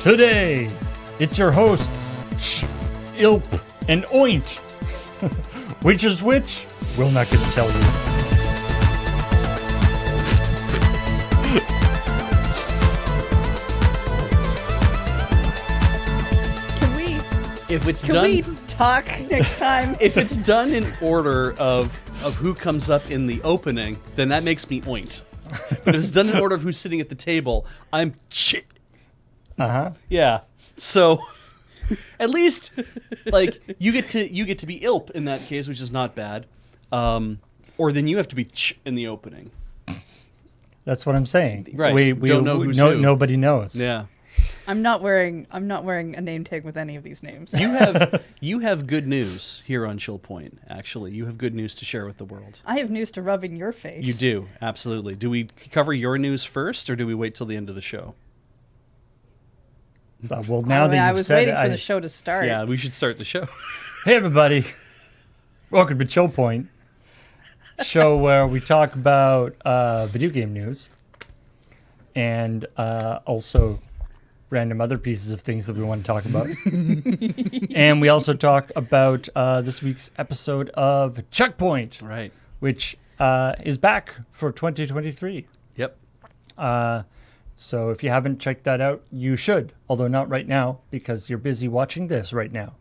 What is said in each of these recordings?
Today, it's your hosts, Ilp and Oint. Which is which? We're not going to tell you. Can we talk next time? If it's done in order of who comes up in the opening, then that makes me Oint. But if it's done in order of who's sitting at the table, I'm Yeah. So at least like you get to be Ilp in that case, which is not bad. Or then you have to be in the opening. That's what I'm saying. Right. We don't know who's who. Nobody knows. Yeah. I'm not wearing a name tag with any of these names. You have good news here on ChillPoint. Actually, you have good news to share with the world. I have news to rub in your face. You do, absolutely. Do we cover your news first, or do we wait till the end of the show? Well, now that I you've was said waiting it, for the show to start. Yeah, we should start the show. Hey, everybody. Welcome to ChillPoint, show where we talk about video game news and also random other pieces of things that we want to talk about. And we also talk about this week's episode of ChillPoint, Right. which is back for 2023. Yep. So if you haven't checked that out, you should, although not right now because you're busy watching this right now.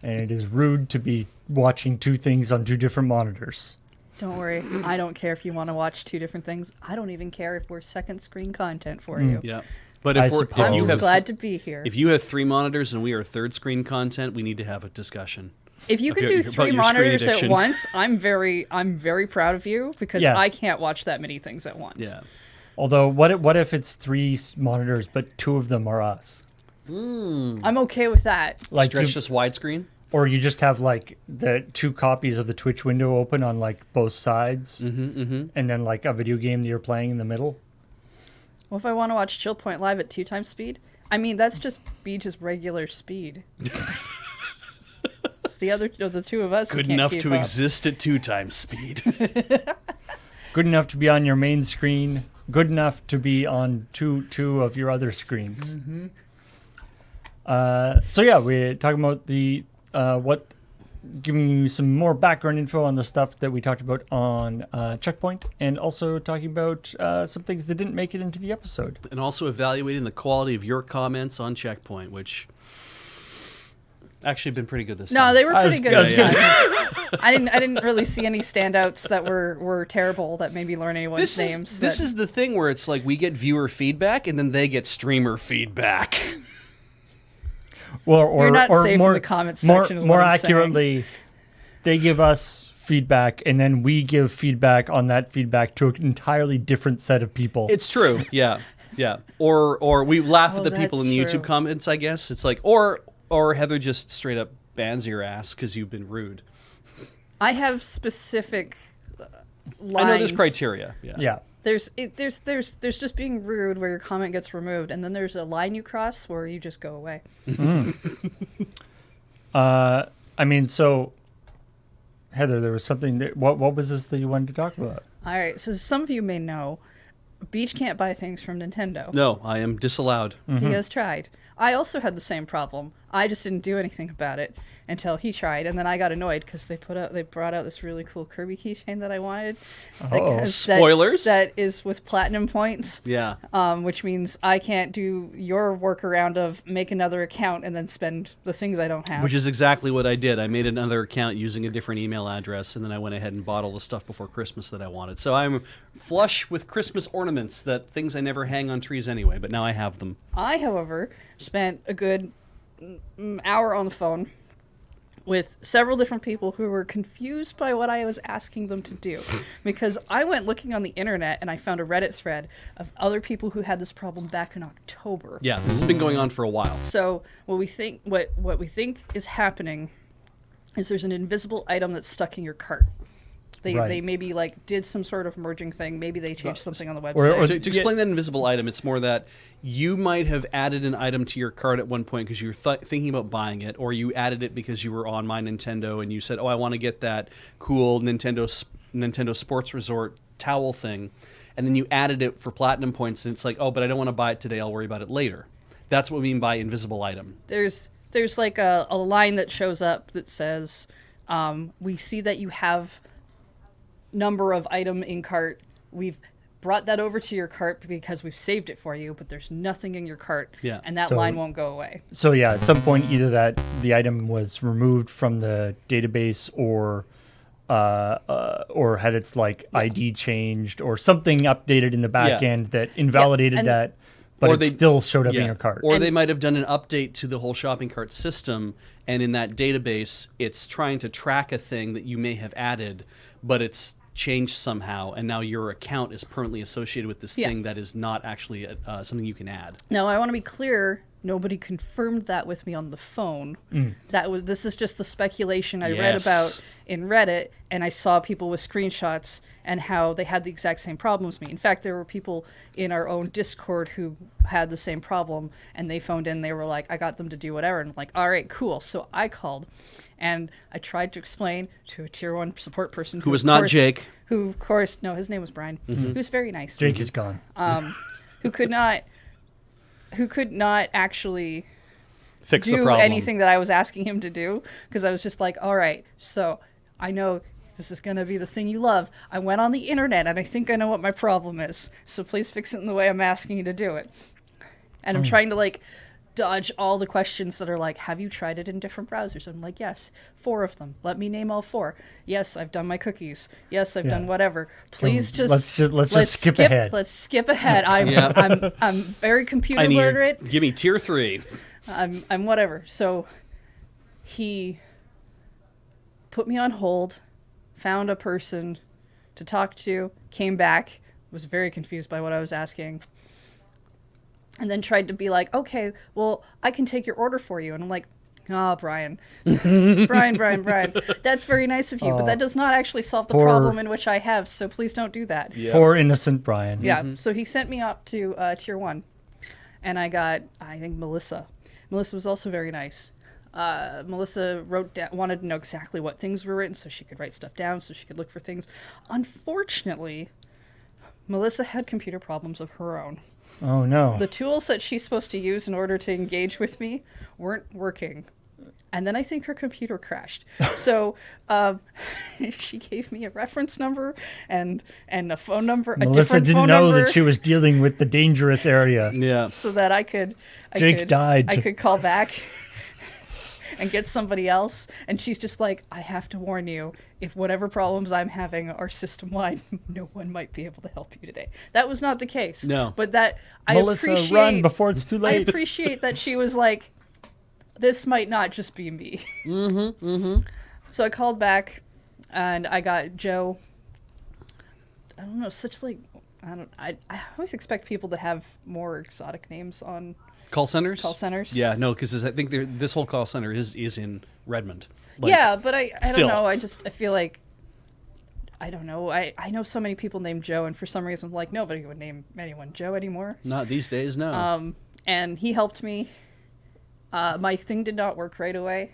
And it is rude to be watching two things on two different monitors. Don't worry. I don't care if you want to watch two different things. I don't even care if we're second screen content for you. Yeah. But I if suppose. I'm you just have glad to be here. if you have 3 monitors and we are third screen content, we need to have a discussion. If you can If do you're- 3 about your screen monitors at addiction. once, I'm very proud of you because Yeah. I can't watch that many things at once. Yeah. Although, what if it's 3 monitors, but 2 of them are us? I'm okay with that. Like Stretch you, this widescreen. or you just have like the 2 copies of the Twitch window open on like both sides, and then like a video game that you're playing in the middle. Well, if I want to watch ChillPoint live at 2 times speed, I mean, that's just Beach's regular speed. It's the other of the two of us Good who can't enough keep to up. exist at 2 times speed. Good enough to be on your main screen. Good enough to be on two of your other screens. So yeah, we're talking about the giving you some more background info on the stuff that we talked about on ChillPoint, and also talking about some things that didn't make it into the episode. And also evaluating the quality of your comments on ChillPoint, which actually been pretty good this time. No, they were pretty good. I was gonna I didn't really see any standouts that were terrible that made me learn anyone's names. This is the thing where it's like we get viewer feedback and then they get streamer feedback. Or You're not or safe more, in the comments section is what more I'm accurately, they give us feedback, and then we give feedback on that feedback to an entirely different set of people. It's true. Yeah. Yeah. Or we laugh at the people that's in the true. YouTube comments, I guess. It's like or Heather just straight up bans your ass because you've been rude. I have specific lines. I know there's criteria. Yeah. yeah. There's just being rude where your comment gets removed, and then there's a line you cross where you just go away. I mean, so Heather, there was something that what was this that you wanted to talk about? All right, so some of you may know, Beach can't buy things from Nintendo. No, I am disallowed. He has tried. I also had the same problem. I just didn't do anything about it until he tried, and then I got annoyed because they brought out this really cool Kirby keychain that I wanted. Spoilers? That is with platinum points. Yeah. Which means I can't do your workaround of make another account and then spend the things I don't have. Which is exactly what I did. I made another account using a different email address, and then I went ahead and bought all the stuff before Christmas that I wanted. So I'm flush with Christmas ornaments, that things I never hang on trees anyway, but now I have them. I, however, spent a good hour on the phone with several different people who were confused by what I was asking them to do. Because I went looking on the internet and I found a Reddit thread of other people who had this problem back in October. Yeah, this has been going on for a while. So what we think is happening is there's an invisible item that's stuck in your cart. They maybe like did some sort of merging thing. Maybe they changed something on the website. Or to explain that invisible item, it's more that you might have added an item to your cart at one point because you were thinking about buying it, or you added it because you were on My Nintendo and you said, "Oh, I want to get that cool Nintendo Sports Resort towel thing," and then you added it for platinum points, and it's like, "Oh, but I don't want to buy it today. I'll worry about it later." That's what we mean by invisible item. There's like a line that shows up that says, we see that you have number of item in cart. We've brought that over to your cart because we've saved it for you, but there's nothing in your cart, Yeah. and that So- line won't go away. So yeah, at some point, either that the item was removed from the database, or had its like ID changed, or something updated in the back Yeah. end that invalidated and- that, but Or it they- still showed up in your cart. Or And- they might have done an update to the whole shopping cart system, and in that database, it's trying to track a thing that you may have added, but it's changed somehow, and now your account is permanently associated with this Yeah. thing that is not actually something you can add. Now, I want to be clear. Nobody confirmed that with me on the phone. This is just the speculation I read Yes. about in Reddit, and I saw people with screenshots and how they had the exact same problem as me. In fact, there were people in our own Discord who had the same problem, and they phoned in. They were like, I got them to do whatever. And I'm like, all right, cool. So I called, and I tried to explain to a tier 1 support person Who was of not course- Jake. Who, of course, no, his name was Brian. He was very nice. Jake is gone. Who could not actually Fix the do problem. anything that I was asking him to do, because I was just like, all right, so I know this is going to be the thing you love. I went on the internet and I think I know what my problem is. So please fix it in the way I'm asking you to do it. And I'm trying to like dodge all the questions that are like, have you tried it in different browsers? I'm like, yes, 4 of them. Let me name all 4. Yes, I've done my cookies. Yes, I've Yeah. done whatever. Please let's just skip ahead. Let's skip ahead. Yeah. I'm very computer I need literate. give me tier 3. I'm whatever. So he put me on hold, found a person to talk to, came back, was very confused by what I was asking, and then tried to be like, okay, well, I can take your order for you. And I'm like, Brian. Brian. That's very nice of you, but that does not actually solve the Poor- problem in which I have, so please don't do that. Yeah. Poor innocent Brian. Yeah, so he sent me up to tier 1, and I got, I think, Melissa. Melissa was also very nice. Melissa wanted to know exactly what things were written so she could write stuff down, so she could look for things. Unfortunately, Melissa had computer problems of her own. Oh no. The tools that she's supposed to use in order to engage with me weren't working. And then I think her computer crashed. So she gave me a reference number and a phone number, a Melissa different didn't phone know number, that she was dealing with the dangerous area. Yeah. so that I could Died. I could call back and get somebody else. And she's just like, I have to warn you, if whatever problems I'm having are system-wide, no one might be able to help you today. That was not the case. No. But that I Melissa, appreciate run before it's too I late. appreciate that she was like, this might not just be me. So I called back, and I got Joe. I don't know, I always expect people to have more exotic names on Call centers? call centers. Yeah, no, because I think this whole call center is in Redmond. Like, Yeah, but I still. don't know. I feel like, I don't know. I know so many people named Joe, and for some reason, I'm like, nobody would name anyone Joe anymore. Not these days, no. And he helped me. My thing did not work right away,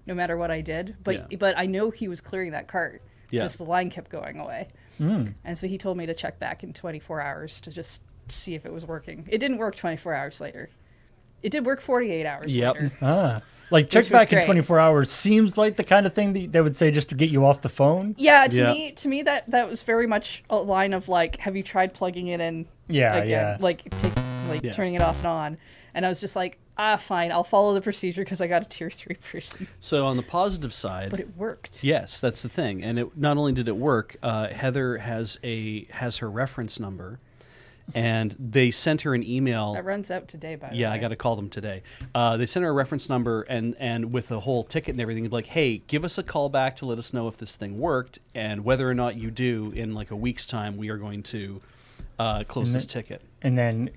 no matter what I did. But Yeah. but I know he was clearing that cart Yeah. because the line kept going away. And so he told me to check back in 24 hours to just see if it was working. It didn't work 24 hours later. It did work 48 hours Yep. later. Like check was back in great. 24 hours seems like the kind of thing that they would say just to get you off the phone. Yeah, Yeah. to me that was very much a line of like, have you tried plugging it in? Yeah, again? yeah. Like Yeah. turning it off and on. And I was just like, fine, I'll follow the procedure because I got a tier 3 person. So on the positive side, But it worked. yes, that's the thing. And it not only did it work, Heather has her reference number, and they sent her an email. That runs out today, by the way. Yeah, I got to call them today. They sent her a reference number and with a whole ticket and everything. They'd be like, hey, give us a call back to let us know if this thing worked, and whether or not you do, in like a week's time, we are going to close this ticket. And then,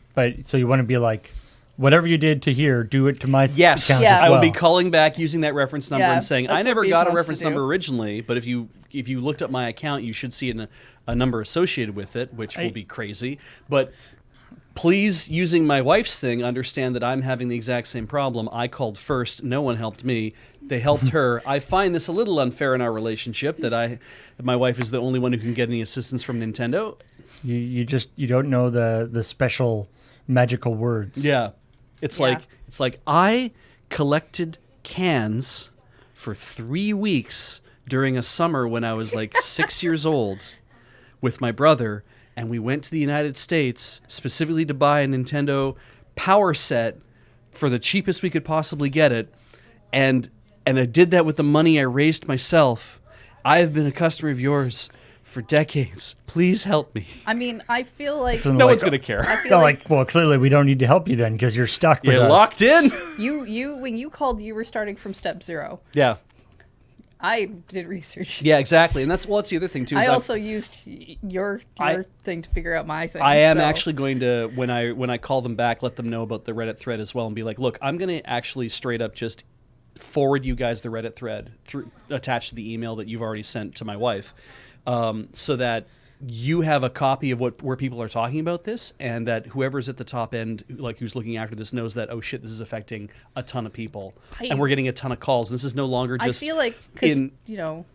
so you want to be like, whatever you did to here, do it to my Yes, account Yeah. as I well. will be calling back using that reference number Yeah, and saying, that's I what never Beach got a wants to reference do. number originally, but if you looked up my account, you should see a number associated with it, which will be crazy. But please, using my wife's thing, understand that I'm having the exact same problem. I called first. No one helped me. They helped her. I find this a little unfair in our relationship that my wife is the only one who can get any assistance from Nintendo. You don't know the special magical words. Yeah. It's Yeah. like I collected cans for 3 weeks during a summer when I was like 6 years old with my brother, and we went to the United States specifically to buy a Nintendo Power Set for the cheapest we could possibly get it, and I did that with the money I raised myself. I have been a customer of yours for decades. Please help me. I mean, I feel like So No like, one's gonna care. I feel They're like well, clearly we don't need to help you then because you're stuck with You're us. locked in. you when you called, you were starting from step 0. Yeah. I did research. Yeah, exactly. And that's the other thing too. Is I also used your I- thing to figure out my thing. I am so- actually going to when I call them back, let them know about the Reddit thread as well, and be like, look, I'm going to actually straight up just forward you guys the Reddit thread attached to the email that you've already sent to my wife, so that you have a copy of where people are talking about this, and that whoever's at the top end, like who's looking after this, knows that, oh shit, this is affecting a ton of people, and we're getting a ton of calls. And this is no longer just. I feel like because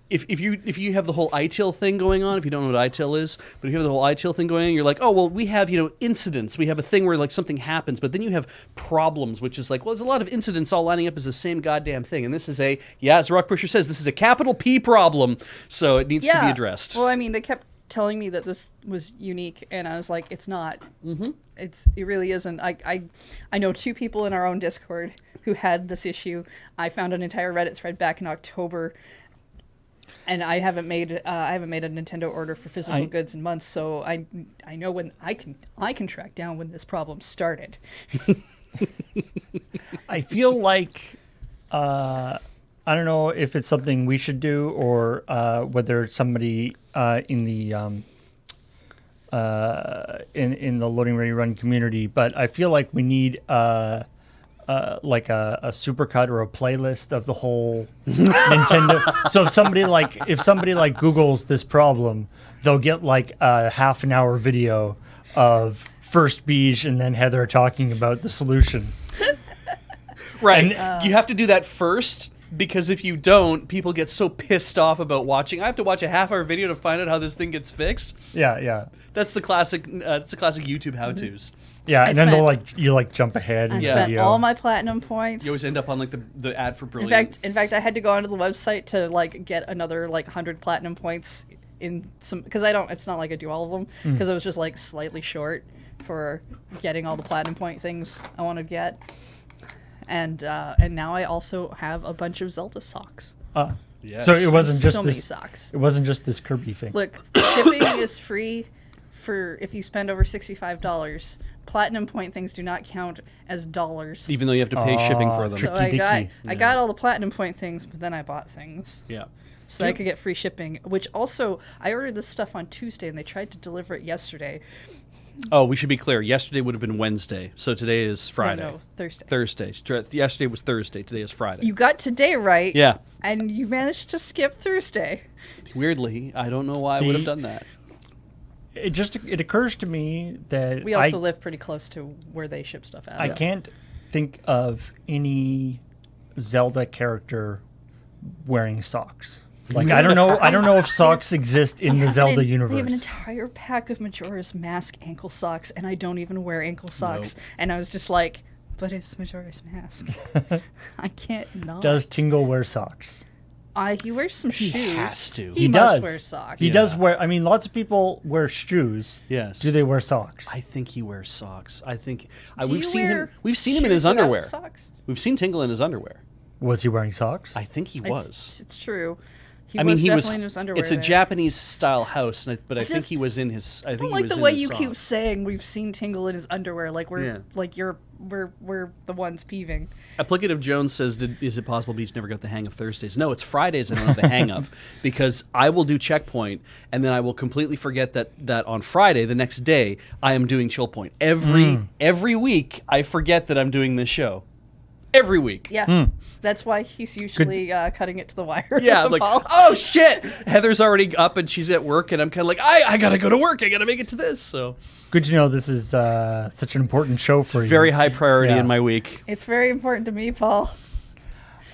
If you have the whole ITIL thing going on, if you don't know what ITIL is, but if you have the whole ITIL thing going on, you're like, oh well, we have incidents. We have a thing where like something happens, but then you have problems, which is like, well, there's a lot of incidents all lining up as the same goddamn thing, and this is as Rock Pusher says, this is a capital P problem, so it needs to be addressed. Well, I mean, they kept telling me that this was unique, and I was like, it's not. Mm-hmm. It really isn't. I know 2 people in our own Discord who had this issue. I found an entire Reddit thread back in October, and I haven't made a Nintendo order for physical goods in months, so I know when I can track down when this problem started. I feel like I don't know if it's something we should do or whether it's somebody in the in the Loading Ready Run community, but I feel like we need like a supercut or a playlist of the whole Nintendo. So if somebody Googles this problem, they'll get like a half an hour video of first Beige and then Heather talking about the solution. Right. You have to do that first, because if you don't, people get so pissed off about watching. I have to watch a half-hour video to find out how this thing gets fixed. Yeah. That's the classic. It's the classic YouTube how-tos. Yeah, I and then spent- you jump ahead in I the spent video. all my platinum points. You always end up on like the ad for Brilliant. In fact, I had to go onto the website to like get another like 100 platinum points in some, because it's not like I do all of them, because I was just like slightly short for getting all the platinum point things I want to get. And now I also have a bunch of Zelda socks. Yes. So it wasn't just so many this. socks. It wasn't just this Kirby thing. Look, shipping is free for if you spend over $65. Platinum point things do not count as dollars. Even though you have to pay shipping for them. So tricky I got all the platinum point things, but then I bought things. Yeah. So that I could get free shipping, which also, I ordered this stuff on Tuesday, and they tried to deliver it yesterday. Oh, we should be clear. Yesterday would have been Wednesday, so today is Friday. No, Thursday. Thursday. Yesterday was Thursday. Today is Friday. You got today right. Yeah. And you managed to skip Thursday. Weirdly, I don't know why I would have done that. It occurs to me that We also live pretty close to where they ship stuff out. I can't think of any Zelda character wearing socks. Like I don't know if socks exist in the Zelda universe. We have an entire pack of Majora's Mask ankle socks, and I don't even wear ankle socks. Nope. And I was just like, but it's Majora's Mask. I can't not. Does Tingle wear socks? He wears some shoes. has to. He He must does. wear socks. He does wear. I mean, lots of people wear shoes. Yes. Do they wear socks? I think he wears socks. I think Do we've you seen wear him. We've seen him in shoes his without underwear. Socks? We've seen Tingle in his underwear. Was he wearing socks? I think he was. It's true. He I mean, was he definitely was. in his underwear. It's a there. Japanese style house, but I think just- he was in his. I I think don't he like was the in way his you socks. keep saying we've seen Tingle in his underwear. Like Yeah. we're the ones peeving. Applicative Jones says, is it possible Beach never got the hang of Thursdays? No, it's Fridays I don't have the hang of, because I will do ChillPoint, and then I will completely forget that on Friday, the next day, I am doing ChillPoint. Every week, I forget that I'm doing this show. Every week. Yeah, that's why he's usually cutting it to the wire. Yeah, I'm like, Paul. oh shit! Heather's already up and she's at work, and I'm kind of like, I gotta go to work. I gotta make it to this. So Good to know this is such an important show for you. very high priority Yeah. in my week. It's very important to me, Paul.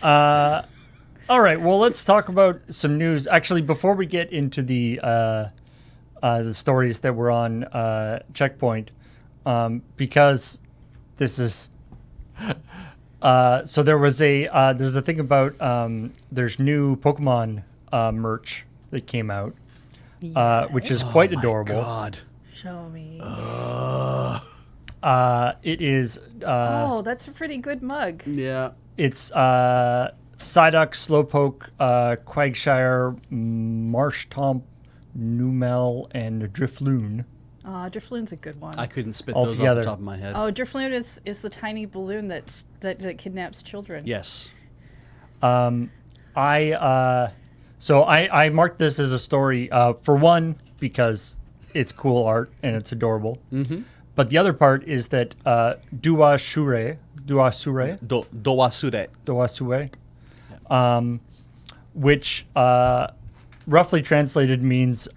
All right. Well, let's talk about some news. Actually, before we get into the stories that were on Checkpoint, because this is So there's a thing about there's new Pokemon merch that came out, which is quite adorable. God. Show me. It is Oh, that's a pretty good mug. Yeah. it's Psyduck, Slowpoke, Quagshire, Marshtomp, Numel, and Drifloon. Drifloon's a good one. I couldn't spit All those off together. the top of my head. Oh, Drifloon is the tiny balloon that kidnaps children. Yes. So I marked this as a story for one because it's cool art and it's adorable. Mm-hmm. But the other part is that Duasure, Dowasure. which roughly translated means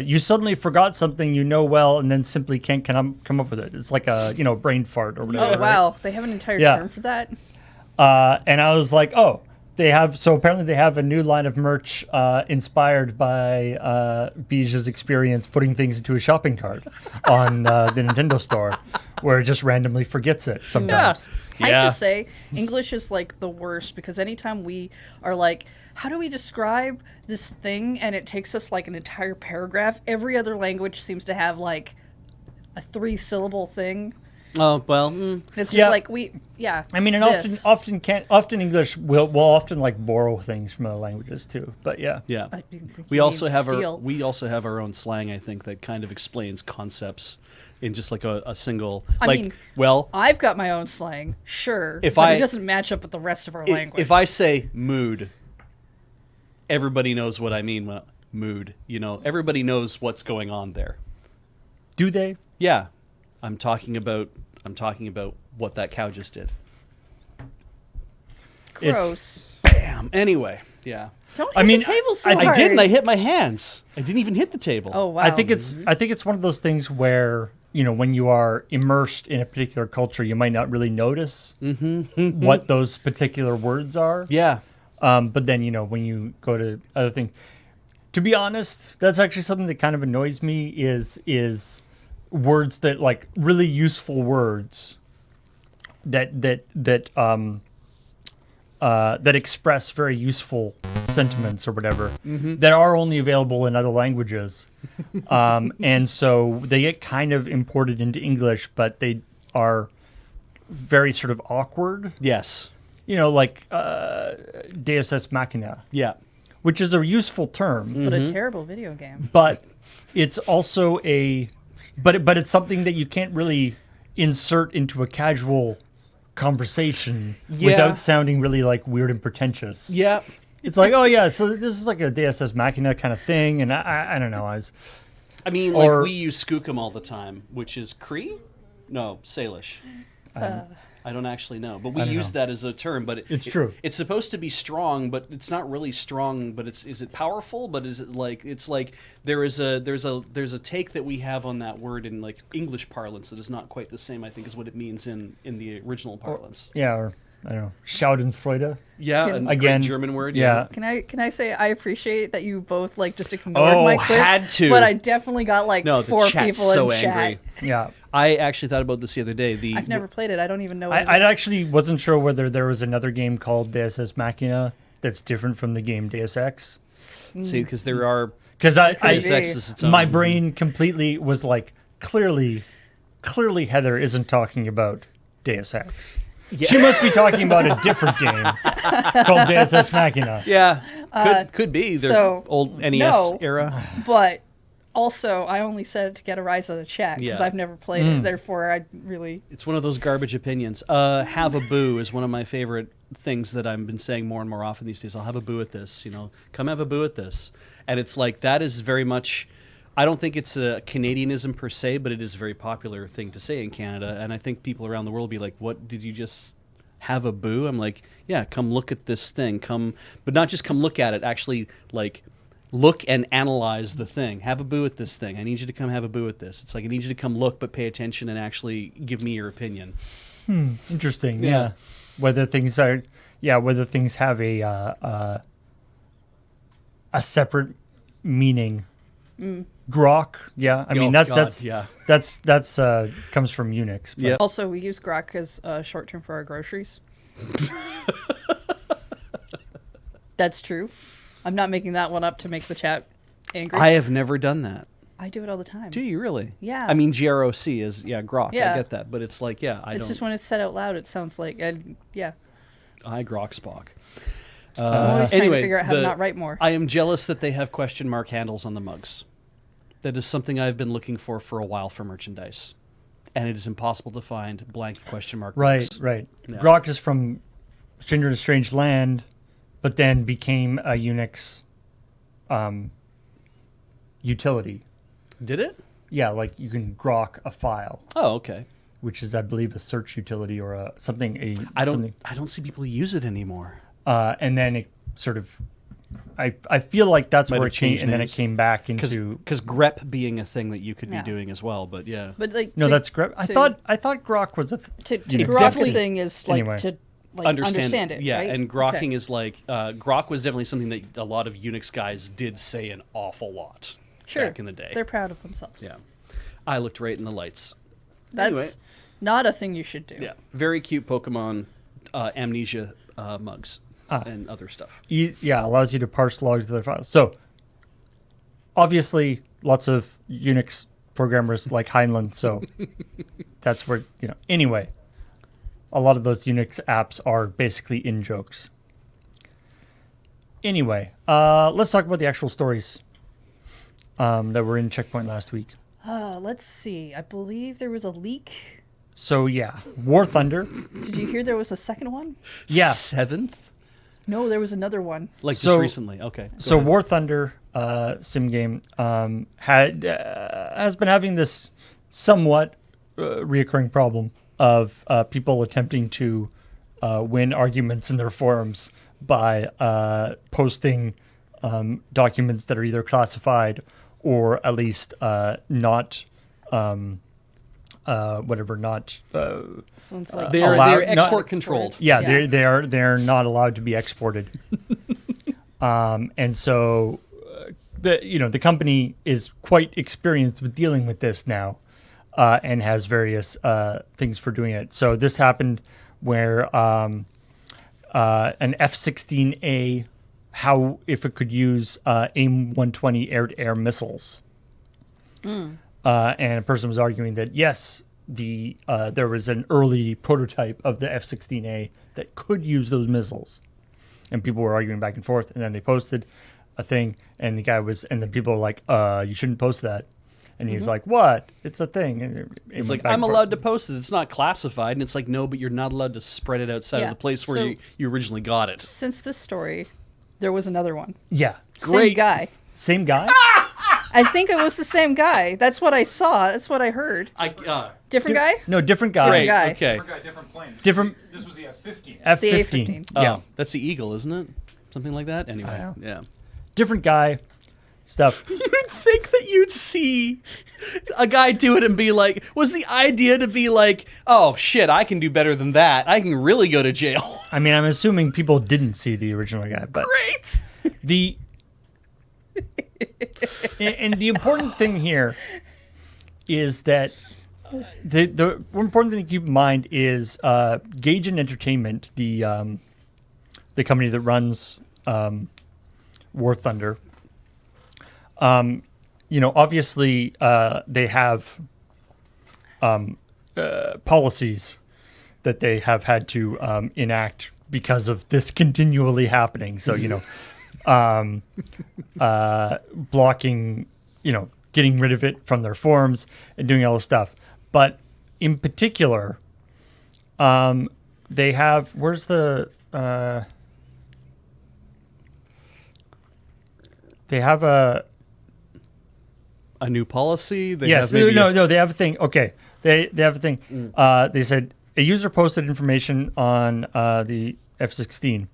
you suddenly forgot something you know well and then simply can't come up with it. It's like a brain fart or whatever. Oh right? wow, they have an entire Yeah. term for that. And I was like, oh, apparently they have a new line of merch inspired by Bij's experience putting things into a shopping cart on the Nintendo store, where it just randomly forgets it sometimes. I Yeah. have to say, English is like the worst because anytime we are like, how do we describe this thing? And it takes us like an entire paragraph. Every other language seems to have like a 3-syllable thing. Oh, well. It's just Yeah. like I mean, and this. often English will often like borrow things from other languages too. But yeah, Yeah. You We also mean have steal. our own slang, I think, that kind of explains concepts in just like a single. I mean, well, I've got my own slang, sure, If but I- it doesn't match up with the rest of our language. if I say mood, everybody knows what I mean. Mood, everybody knows what's going on there. do they? Yeah, I'm talking about what that cow just did. Gross. Bam. Anyway, yeah. Don't hit I mean, the table so I hard. I didn't. I hit my hands. I didn't even hit the table. Oh wow. I think it's one of those things where when you are immersed in a particular culture, you might not really notice what those particular words are. Yeah. But then when you go to other things, to be honest, that's actually something that kind of annoys me is words that like really useful words that express very useful sentiments or whatever that are only available in other languages, and so they get kind of imported into English, but they are very sort of awkward. Yes. Like Deus Ex Machina, Yeah. which is a useful term, but a terrible video game. but it's also but it's something that you can't really insert into a casual conversation Yeah. without sounding really like weird and pretentious. Yeah. It's like, oh yeah, so this is like a Deus Ex Machina kind of thing, and I don't know, I mean, Or- like we use skookum all the time, which is Cree? No, Salish. I don't actually know, but we don't use know. that as a term. But It's true. It's supposed to be strong, but it's not really strong. But is it powerful? But is it like it's like there's a take that we have on that word in like English parlance that is not quite the same. I think is what it means in the original parlance. yeah, or I don't know, Schadenfreude. Yeah, Can- and Again, German word. yeah. Can I say I appreciate that you both like just ignored Oh, my quip, had to. but I definitely got like No, the 4 chat's people so in angry. chat. Yeah. I actually thought about this the other day. I've never played it. I don't even know what I it is. actually wasn't sure whether there was another game called Deus Ex Machina that's different from the game Deus Ex. see because there are Because Deus Ex is its own. my brain completely was like, clearly Heather isn't talking about Deus Ex. She must be talking about a different game called Deus Ex Machina. Yeah, could be. They're so, old NES no. era. But also, I only said it to get a rise out of chat because Yeah. I've never played it. Therefore, I really It's one of those garbage opinions. Have a boo is one of my favorite things that I've been saying more and more often these days. I'll have a boo at this. Come have a boo at this. And it's like that is very much. I don't think it's a Canadianism per se, but it is a very popular thing to say in Canada. And I think people around the world will be like, "What did you just have a boo?" I'm like, "Yeah, come look at this thing. Come, but not just come look at it. Actually, like." Look and analyze the thing. Have a boo at this thing. I need you to come have a boo at this. It's like I need you to come look, but pay attention and actually give me your opinion. Interesting. Yeah. Yeah. Whether things have a separate meaning Grok, yeah. I mean, God, that's yeah. that's comes from Unix. But Yep. Also, we use Grok as short term for our groceries. That's true. I'm not making that one up to make the chat angry. I have never done that. I do it all the time. Do you really? Yeah. I mean, GROC is Grok. Yeah. I get that, but it's like I It's don't. just when it's said out loud, it sounds like yeah. I Grok Spock. I'm always trying anyway, to figure out how to not write more. I am jealous that they have question mark handles on the mugs. That is something I've been looking for a while for merchandise, and it is impossible to find blank question mark. right, mugs. right. Yeah. Grok is from Stranger in a Strange Land, but then became a Unix utility. Did it? Yeah, like you can grok a file, Oh, okay. which is, I believe, a search utility or a something. I something. don't see people use it anymore. And then it sort of, I feel like that's Might where have it changed, changed and then it names. came back into. Because grep being a thing that you could Yeah. be doing as well, but yeah. But like No, to- that's great. I to- thought grok was a. to you know, grok definitely- the thing is like Anyway. to like understand it. Yeah, right? and grokking Okay. is like grok was definitely something that a lot of Unix guys did say an awful lot sure. back in the day. They're proud of themselves. Yeah, I looked right in the lights. That's Anyway. not a thing you should do. Yeah, very cute Pokemon amnesia mugs and other stuff. Yeah, allows you to parse logs to their files. So, obviously, lots of Unix programmers like Heinlein, so that's where, Anyway, a lot of those Unix apps are basically in-jokes. Anyway, let's talk about the actual stories that were in ChillPoint last week. Let's see. I believe there was a leak. So, yeah, War Thunder. Did you hear there was a second one? Yeah. 7th, No, there was another one. like just So- recently. Okay, go So ahead. War Thunder sim game has been having this somewhat reoccurring problem of people attempting to win arguments in their forums by posting documents that are either classified or at least not not This one's like they're allowed- they're not export controlled. yeah, Yeah. they're not allowed to be exported. And so the company is quite experienced with dealing with this now, and has various things for doing it. So this happened where an F-16A, if it could use AIM-120 air-to-air missiles. And a person was arguing that yes, there was an early prototype of the F-16A that could use those missiles, and people were arguing back and forth. And then they posted a thing, and then people were like, "You shouldn't post that." And he's like, "What? It's a thing." And It's like, I'm allowed to post it. It's not classified. And it's like, no, but you're not allowed to spread it outside Yeah. of the place where So- you originally got it. since this story, there was another one. Yeah, Same Great. guy. same guy. I think it was the same guy. That's what I saw. That's what I heard. Different guy? No, different guy. Great. guy. Okay. Forgot different planes. Different- This was the F-15. F-15. The A-15. Yeah, Oh, that's the Eagle, isn't it? Something like that. Anyway, know. yeah. different guy. Stuff. You'd think that you'd see a guy do it and be like, was the idea to be like, oh shit, I can do better than that. I can really go to jail. I mean, I'm assuming people didn't see the original guy, but Great. the and the important thing here is that the more important thing to keep in mind is Gage and Entertainment, the company that runs War Thunder. Obviously they have policies that they have had to enact because of this continually happening. So, blocking, getting rid of it from their forums and doing all this stuff. But in particular, they have, where's the, they have a new policy. They yes, have maybe no, they have a thing. Okay, they have a thing. They said a user posted information on the F-16.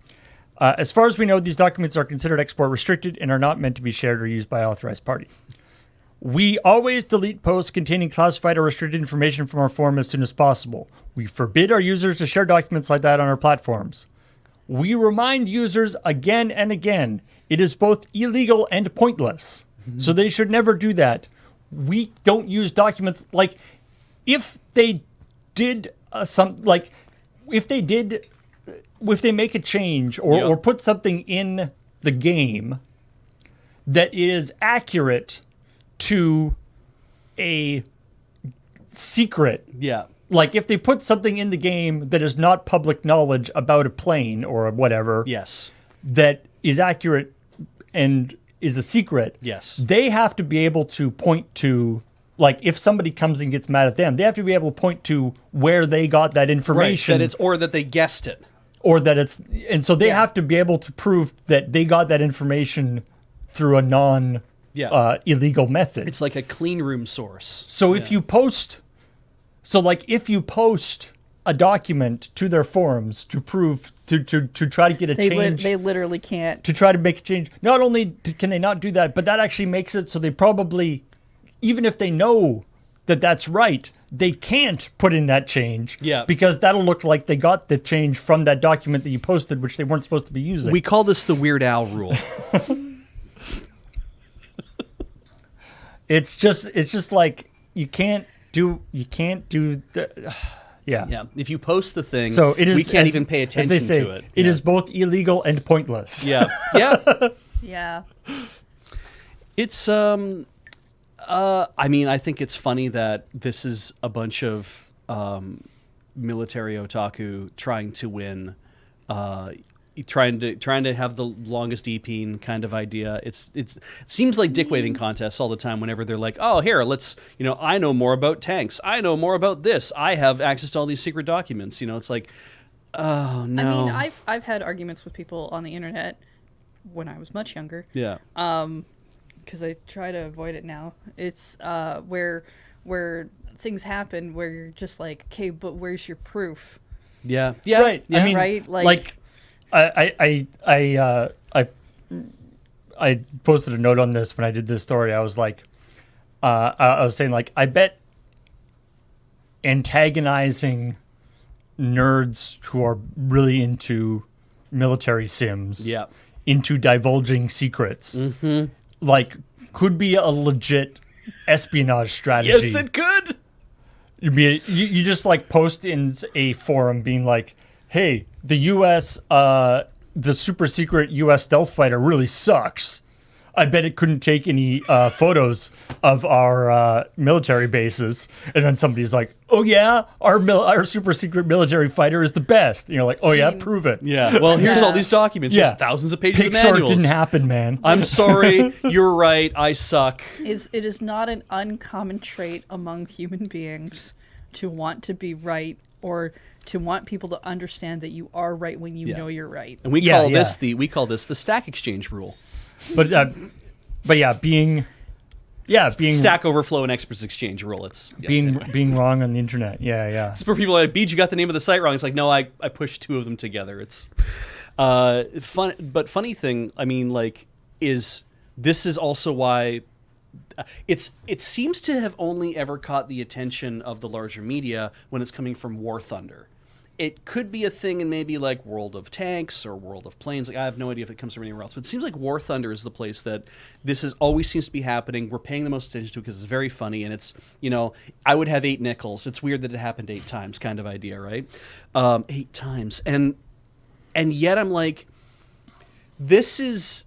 As far as we know, these documents are considered export restricted and are not meant to be shared or used by an authorized party. We always delete posts containing classified or restricted information from our forum as soon as possible. We forbid our users to share documents like that on our platforms. We remind users again and again, it is both illegal and pointless. So they should never do that. We don't use documents like if they did if they make a change or put something in the game that is accurate to a secret. Yeah. Like if they put something in the game that is not public knowledge about a plane or whatever. Yes. That is accurate and is a secret. Yes. They have to be able to point to, like, if somebody comes and gets mad at them, they have to be able to point to where they got that information. Right, or that they guessed it. Or that it's, and so they have to be able to prove that they got that information through a illegal method. It's like a clean room source. So if you post, if you post a document to their forums to prove, to try to get a change. They literally can't. To try to make a change. Not only can they not do that, but that actually makes it so they probably, even if they know that that's right, they can't put in that change. Yeah. Because that'll look like they got the change from that document that you posted, which they weren't supposed to be using. We call this the Weird Al rule. It's just like you can't do the. Yeah. Yeah. If you post the thing, So it is, we can't as- even pay as attention they say, to it. It Yeah. is both illegal and pointless. Yeah. Yeah. Yeah. It's I mean, I think it's funny that this is a bunch of military otaku trying to win, trying to have the longest EP kind of idea. It seems like dick waving contests all the time. Whenever they're like, oh, here, let's, I know more about tanks. I know more about this. I have access to all these secret documents. It's like, oh no. I mean, I've had arguments with people on the internet when I was much younger. Yeah. Because I try to avoid it now. It's where things happen where you're just like, okay, but where's your proof? Yeah. Yeah. Right. Yeah. I mean, Right? like I posted a note on this when I did this story. I was like, I was saying, like, I bet antagonizing nerds who are really into military sims, Yeah. into divulging secrets, like, could be a legit espionage strategy. Yes, it could. You just like post in a forum being like, hey, the U.S., the super secret U.S. stealth fighter really sucks. I bet it couldn't take any photos of our military bases. And then somebody's like, oh, yeah, our super secret military fighter is the best. And you're like, oh, yeah, prove it. Yeah. Well, here's all these documents. Yeah. Just thousands of pages of Pixar manuals. didn't happen, man. I'm sorry. You're right. I suck. It is not an uncommon trait among human beings to want to be right or to want people to understand that you are right when you know you're right. And we call this the stack exchange rule. But yeah, being Stack Overflow and Experts Exchange rule. It's being wrong on the internet. Yeah. It's for people like, Beej, you got the name of the site wrong. It's like, no, I pushed two of them together. It's fun, but funny thing, I mean, like, is this is also why it seems to have only ever caught the attention of the larger media when it's coming from War Thunder. It could be a thing in maybe like World of Tanks or World of Planes. Like, I have no idea if it comes from anywhere else, but it seems like War Thunder is the place that this is always seems to be happening. We're paying the most attention to it because it's very funny, and it's, I would have 8 nickels. It's weird that it happened 8 times, kind of idea, right? 8 times, and yet I'm like, this is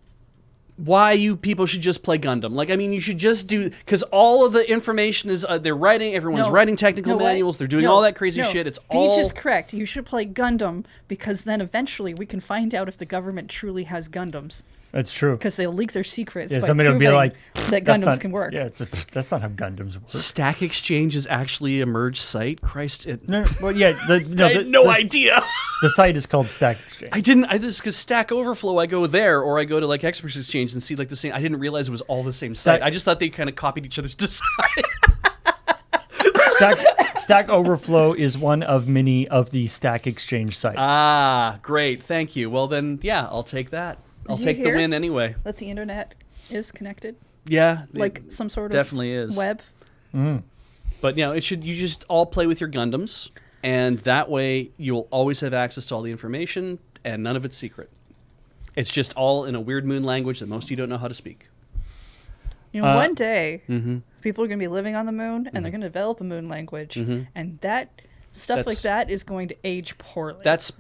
why you people should just play Gundam. Like, I mean, you should just do, because all of the information is everyone's writing technical manuals. They're doing all that crazy shit. It's all. Beach is correct. You should play Gundam because then eventually we can find out if the government truly has Gundams. That's true. Because they'll leak their secrets. Yeah, by somebody will be proving like, that "That's Gundams not- can work. Yeah, that's not how Gundams work. Stack Exchange is actually a merged site. Christ, No, well, yeah, I had no idea. The site is called Stack Exchange. This because Stack Overflow, I go there or I go to like Experts Exchange and see like the same. I didn't realize it was all the same site. I just thought they kind of copied each other's design. Stack Overflow is one of many of the Stack Exchange sites. Ah, great, thank you. Well then, yeah, I'll take that. I'll Did you take the hear win anyway. that the internet is connected, Yeah, like some sort of definitely is. web. But you just all play with your Gundams, and that way you'll always have access to all the information, and none of it's secret. It's just all in a weird moon language that most of you don't know how to speak. You know, one day Mm-hmm. people are going to be living on the moon, and they're going to develop a moon language, and that stuff like that is going to age poorly. That's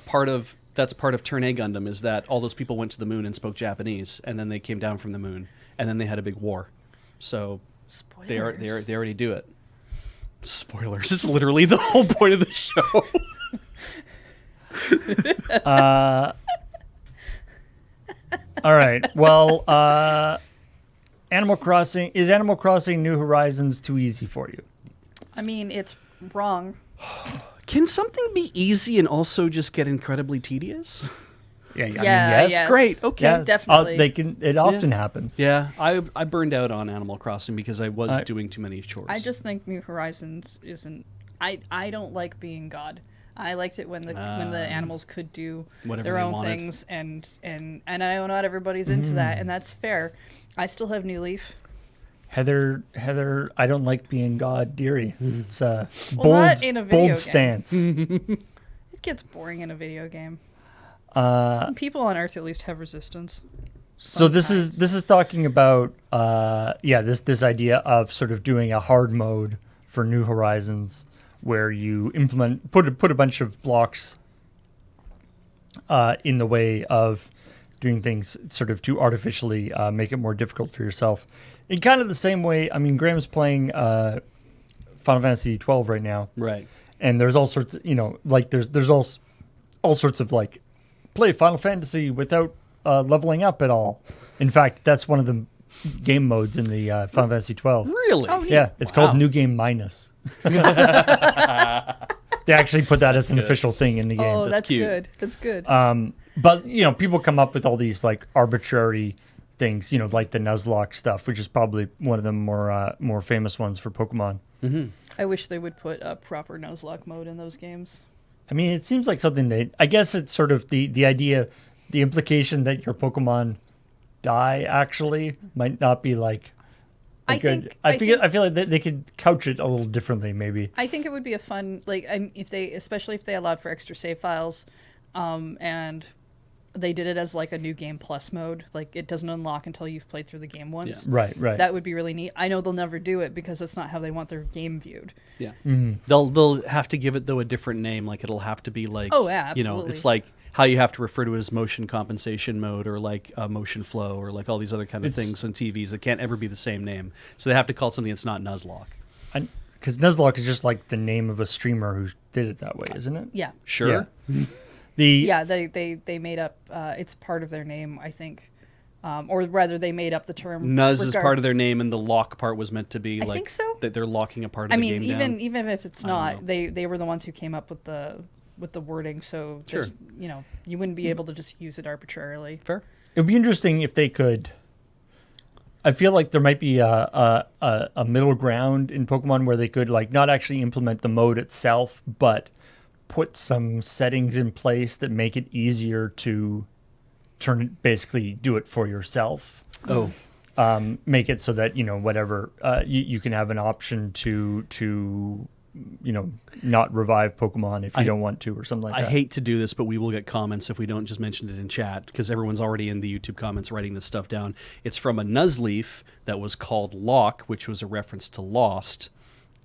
part of Turn A Gundam, is that all those people went to the moon and spoke Japanese, and then they came down from the moon, and then they had a big war. So they already do it. Spoilers. It's literally the whole point of the show. All right. Well, Animal Crossing New Horizons too easy for you? I mean, it's wrong. Can something be easy and also just get incredibly tedious? Yeah. I mean, Yeah, yes. Great. Okay. Yeah, Definitely. It often happens. Yeah, I burned out on Animal Crossing because I was doing too many chores. I just think New Horizons isn't. I don't like being God. I liked it when the animals could do Whatever their they own wanted. things, and I know not everybody's into that, and that's fair. I still have New Leaf. Heather, I don't like being God, dearie. It's a not in a video game. bold stance. It gets boring in a video game. People on Earth at least have resistance. So this is talking about this idea of sort of doing a hard mode for New Horizons, where you put a bunch of blocks in the way of doing things sort of to artificially make it more difficult for yourself. In kind of the same way, I mean, Graham's playing Final Fantasy 12 right now, right. and there's all sorts of, there's all sorts of like play Final Fantasy without leveling up at all. In fact, that's one of the game modes in the Final Fantasy 12. Really? Oh, Yeah, it's called New Game Minus. They actually put that as an official thing in the game. Oh, that's cute. good. That's good. But people come up with all these like arbitrary things, like the Nuzlocke stuff, which is probably one of the more famous ones for Pokemon. I wish they would put a proper Nuzlocke mode in those games. I mean, it seems like something I guess it's sort of the idea, the implication that your Pokemon die actually might not be like. I feel like they could couch it a little differently, maybe. I think it would be a fun, especially if they allowed for extra save files, and they did it as like a new game plus mode. Like it doesn't unlock until you've played through the game once. Right. That would be really neat. I know they'll never do it because that's not how they want their game viewed. Yeah. They'll have to give it though a different name. Like it'll have to be like absolutely. it's like how you have to refer to it as motion compensation mode or like motion flow or like all these other kind of things on TVs that can't ever be the same name. So they have to call it something that's not Nuzlocke. Because Nuzlocke is just like the name of a streamer who did it that way, isn't it? Yeah. Sure. Yeah. They made up. It's part of their name, I think, or rather, they made up the term. Nuz is part of their name, and the lock part was meant to be I like think so. that they're locking a part of the game down. Even if it's not, they were the ones who came up with the wording. So Sure. you wouldn't be able to just use it arbitrarily. Fair. It would be interesting if they could. I feel like there might be a middle ground in Pokemon where they could like not actually implement the mode itself, but put some settings in place that make it easier to basically do it for yourself. Oh. Make it so that whatever you can have an option to not revive Pokemon if you don't want to or something like that. I hate to do this, but we will get comments if we don't just mention it in chat because everyone's already in the YouTube comments writing this stuff down. It's from a Nuzleaf that was called Lock, which was a reference to Lost.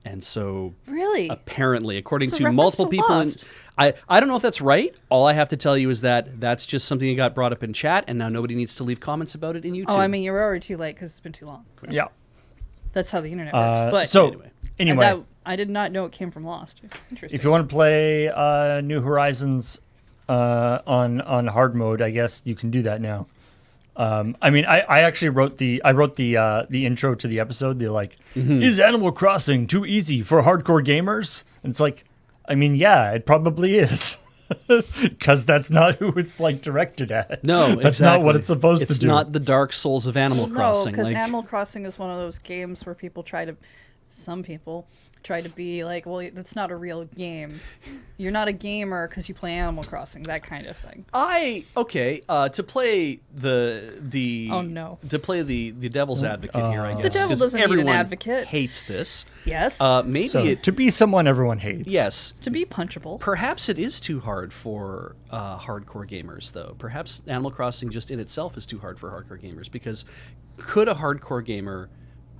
And so Really? apparently, according It's a to reference multiple to people, Lost. I don't know if that's right. All I have to tell you is that that's just something that got brought up in chat, and now nobody needs to leave comments about it in YouTube. Oh, I mean, you're already too late because it's been too long. Yeah. That's how the internet works. But So anyway, I did not know it came from Lost. Interesting. if you want to play New Horizons on hard mode, I guess you can do that now. I mean, I actually wrote the intro to the episode. They're like, is Animal Crossing too easy for hardcore gamers? And it's like, I mean, yeah, it probably is. Because that's not who it's like directed at. No, that's not what it's supposed to do. It's not the Dark Souls of Animal No, Crossing. because Animal Crossing is one of those games where some people tried to be like, well, that's not a real game. You're not a gamer because you play Animal Crossing, that kind of thing. To play the Oh, no. to play the devil's advocate here, I guess. The devil 'cause doesn't need an everyone advocate. hates this. Yes. Maybe So, to be someone everyone hates. yes. to be punchable. Perhaps it is too hard for hardcore gamers, though. Perhaps Animal Crossing just in itself is too hard for hardcore gamers, because could a hardcore gamer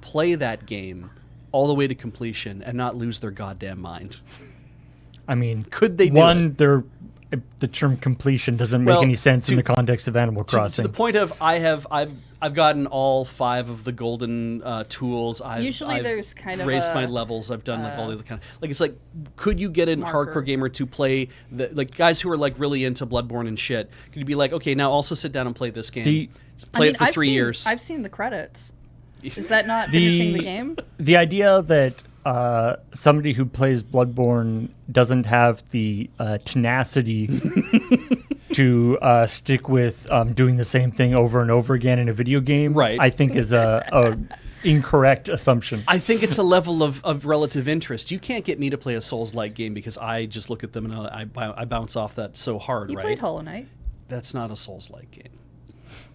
play that game all the way to completion and not lose their goddamn mind? I mean, Could they do the term completion doesn't make Well, any sense in to- the context of Animal To Crossing. the point of I've gotten all 5 of the golden tools. Usually I've there's kind of raised a, my levels. I've done like all the other kind of like, it's like, could you get a marker. hardcore gamer to play like guys who are like really into Bloodborne and shit? Could you be like, okay, now also sit down and play this game, play it for 3 years? I've seen the credits. Is that not finishing the game? The idea that somebody who plays Bloodborne doesn't have the tenacity to stick with doing the same thing over and over again in a video game, Right. I think is a incorrect assumption. I think it's a level of relative interest. You can't get me to play a Souls-like game because I just look at them and I bounce off that so hard, You right? played Hollow Knight. That's not a Souls-like game.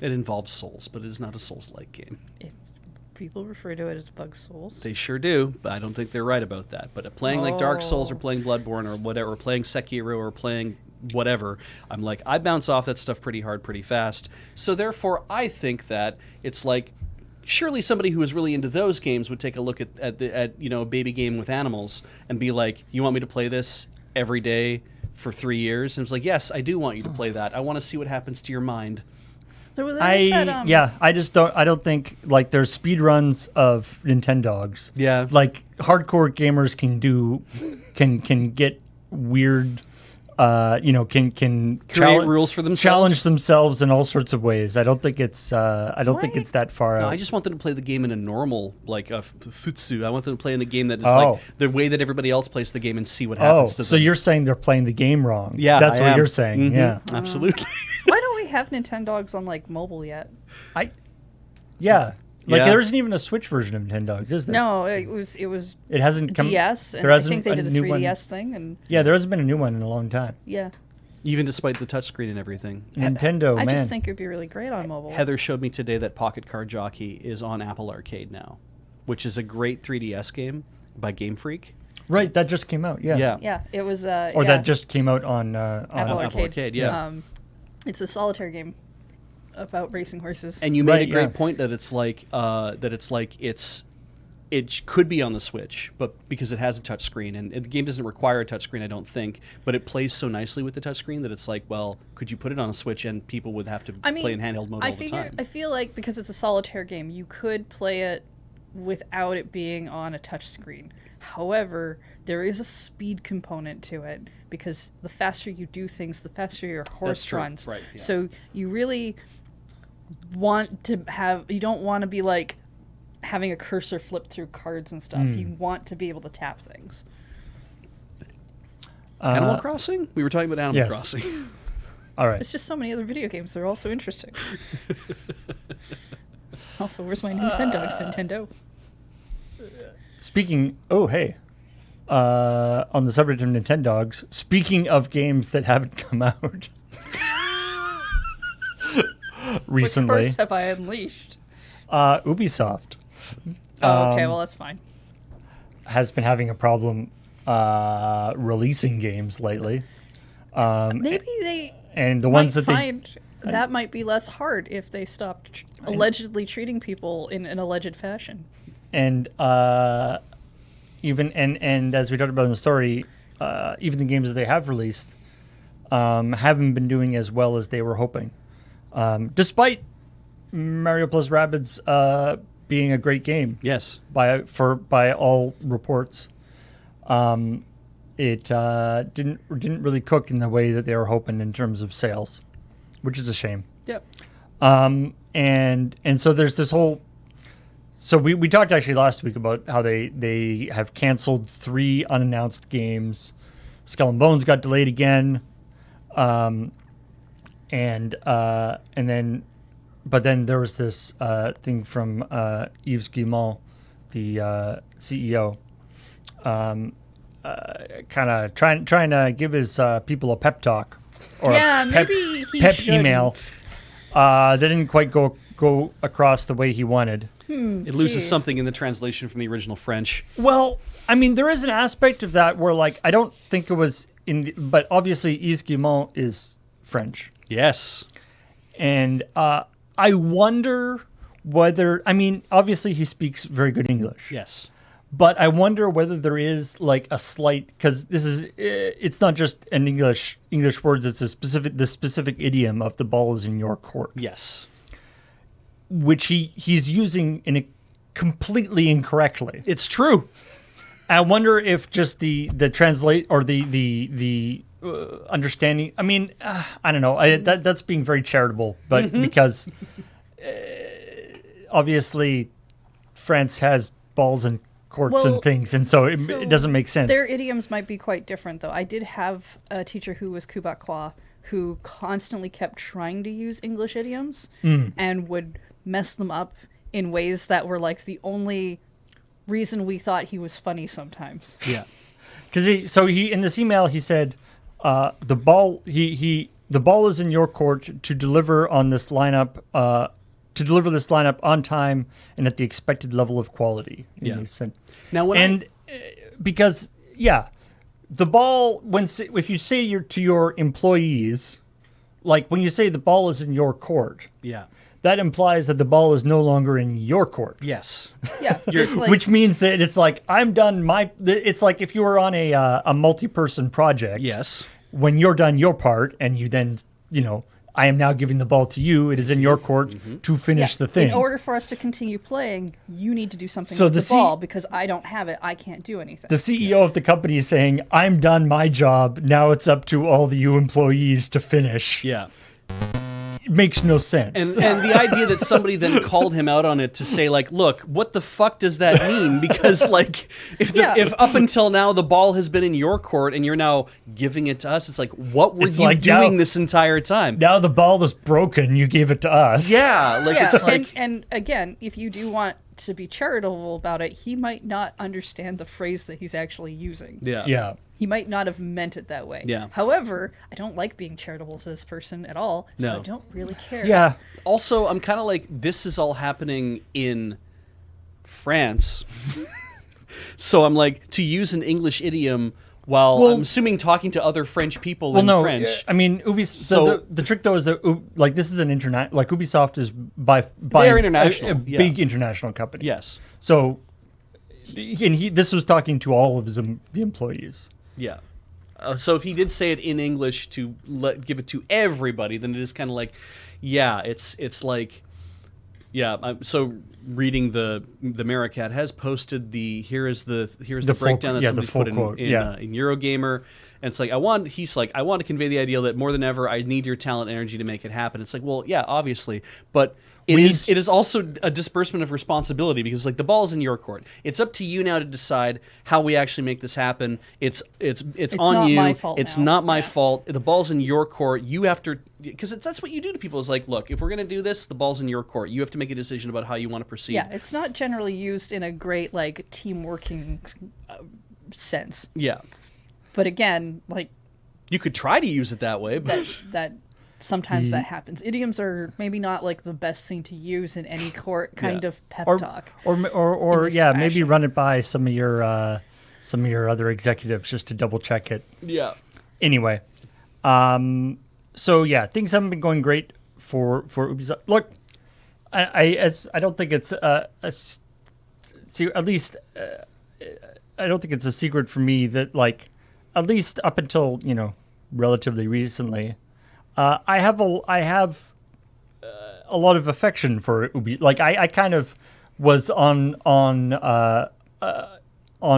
It involves souls, but it is not a Souls-like game. People refer to it as Bug Souls. They sure do, but I don't think they're right about that. But playing like Dark Souls or playing Bloodborne or whatever, or playing Sekiro or playing whatever, I'm like, I bounce off that stuff pretty hard, pretty fast. So therefore, I think that it's like, surely somebody who is really into those games would take a look at a baby game with animals and be like, you want me to play this every day for 3 years? And it's like, yes, I do want you to play that. I want to see what happens to your mind. So they said, I just don't. I don't think like there's speed runs of Nintendogs. Yeah. like hardcore gamers can get weird. Can Create rules for themselves? challenge themselves in all sorts of ways. I don't think it's. I don't think Right. it's that far No, out. I just want them to play the game in a normal, like a futsu. I want them to play in a game that is Oh. like the way that everybody else plays the game and see what happens to them. so you're saying they're playing the game wrong? Yeah, that's I what am. you're saying. Mhm. Yeah, Absolutely. why don't we have Nintendogs on like mobile yet? yeah. Like Yeah. there isn't even a Switch version of Nintendogs, is there? No, it was it hasn't come. DS, and there I hasn't think they did a new one. 3DS thing, and Yeah, there hasn't been a new one in a long time. yeah. Even despite the touchscreen and everything. Nintendo, I man. just think it would be really great on mobile. Heather showed me today that Pocket Card Jockey is on Apple Arcade now, which is a great 3DS game by Game Freak. Right, that just came out. Yeah. Yeah, it was. Or that just came out on Apple Apple Arcade. Arcade, yeah. It's a solitaire game about racing horses. And you made Right, a great yeah. point that it could be on the Switch, but because it has a touchscreen, and the game doesn't require a touchscreen, I don't think, but it plays so nicely with the touchscreen that it's like, well, could you put it on a Switch and people would have to play in handheld mode all the time? I feel like because it's a solitaire game, you could play it without it being on a touchscreen. However, there is a speed component to it because the faster you do things, the faster your horse true. runs. Right, yeah. So you really want to have, you don't want to be like having a cursor flip through cards and stuff. You want to be able to tap things. Animal Crossing? We were talking about Animal yes. Crossing. All right. It's just so many other video games that are also interesting. Also, where's my Nintendo? Nintendo. Speaking, on the subject of Nintendogs, speaking of games that haven't come out recently, What curse have I unleashed? Ubisoft Oh, okay, well, that's fine. has been having a problem releasing games lately. Maybe they And the might ones that find that might be less hard if they stopped allegedly treating people in an alleged fashion. and even and as we talked about in the story, even the games that they have released haven't been doing as well as they were hoping, despite Mario plus Rabbids being a great game Yes. by all reports. It didn't really cook in the way that they were hoping in terms of sales, which is a shame. Yep. And so there's this whole. So we talked actually last week about how they have canceled 3 unannounced games. Skull and Bones got delayed again, and then there was this thing from Yves Guillemot, the CEO, kind of trying to give his people a pep talk or Yeah, a pep, maybe he pep shouldn't. email. That didn't quite go across the way he wanted. It loses Gee. something in the translation from the original French. Well, I mean, there is an aspect of that where, like, I don't think it was but obviously Yves Guillemot is French. Yes. And I wonder whether, I mean, obviously he speaks very good English. Yes. But I wonder whether there is like a slight, because it's not just an English words, it's the specific idiom of the ball is in your court, Yes. which he's using completely incorrectly. It's true. I wonder if just the translate or the understanding. I mean, I don't know. That's being very charitable, but because obviously France has balls and courts and things, and so it doesn't make sense. Their idioms might be quite different, though. I did have a teacher who was Quebecois who constantly kept trying to use English idioms and would mess them up in ways that were like the only reason we thought he was funny sometimes. Yeah. Because he in this email he said the ball is in your court to deliver on this lineup on time and at the expected level of quality. And Yeah. he said, Now, because the ball if you say to your employees, like when you say the ball is in your court, yeah. that implies that the ball is no longer in your court. Yes. Yeah. like, Which means that it's like I'm done it's like if you were on a multi-person project. Yes. When you're done your part and you then, I am now giving the ball to you. It is in your court to finish the thing. In order for us to continue playing, you need to do something So with the the ball because I don't have it. I can't do anything. The CEO of the company is saying, I'm done my job. Now it's up to all the you employees to finish. Yeah. It makes no sense. And the idea that somebody then called him out on it to say, like, look, what the fuck does that mean? Because, like, if up until now the ball has been in your court and you're now giving it to us, it's like, what were It's you like doing now- this entire time? now the ball is broken. You gave it to us. Yeah, like Yeah, it's like and again, if you do want to be charitable about it, he might not understand the phrase that he's actually using. Yeah. He might not have meant it that way. Yeah. However, I don't like being charitable to this person at all, so No. I don't really care. Yeah. Also, I'm kind of like, this is all happening in France. So I'm like, to use an English idiom while Well- I'm assuming talking to other French people Well, in no, French. I mean, Ubisoft. So- the trick though is that like this is an internet. Like Ubisoft is by They're international, a yeah. big international company. Yes. So, and this was talking to all of the employees. Yeah. So if he did say it in English to give it to everybody, then it is kind of like, yeah, it's like, yeah. So reading the Maricat has posted here's the full- breakdown that yeah, the somebody full put quote, in yeah. in Eurogamer, and it's like I want to convey the idea that more than ever I need your talent and energy to make it happen. It's like, well, yeah, obviously, but. It is also a disbursement of responsibility because like the ball's in your court. It's up to you now to decide how we actually make this happen. It's on not you. my fault It's now. not my Yeah. fault. The ball's in your court. You have to because that's what you do to people is like, look, if we're going to do this, the ball's in your court. You have to make a decision about how you want to proceed. Yeah, it's not generally used in a great like team working sense. Yeah. But again, like You could try to use it that way, but that sometimes that happens. Idioms are maybe not like the best thing to use in any court kind Yeah. of pep Or talk. or this yeah, maybe fashion. run it by some of your other executives just to double check it. yeah. Anyway, so yeah, things haven't been going great for Ubisoft. Look, I don't think it's at least I don't think it's a secret for me that like at least up until relatively recently, I have a lot of affection for Ubi. Like I kind of was on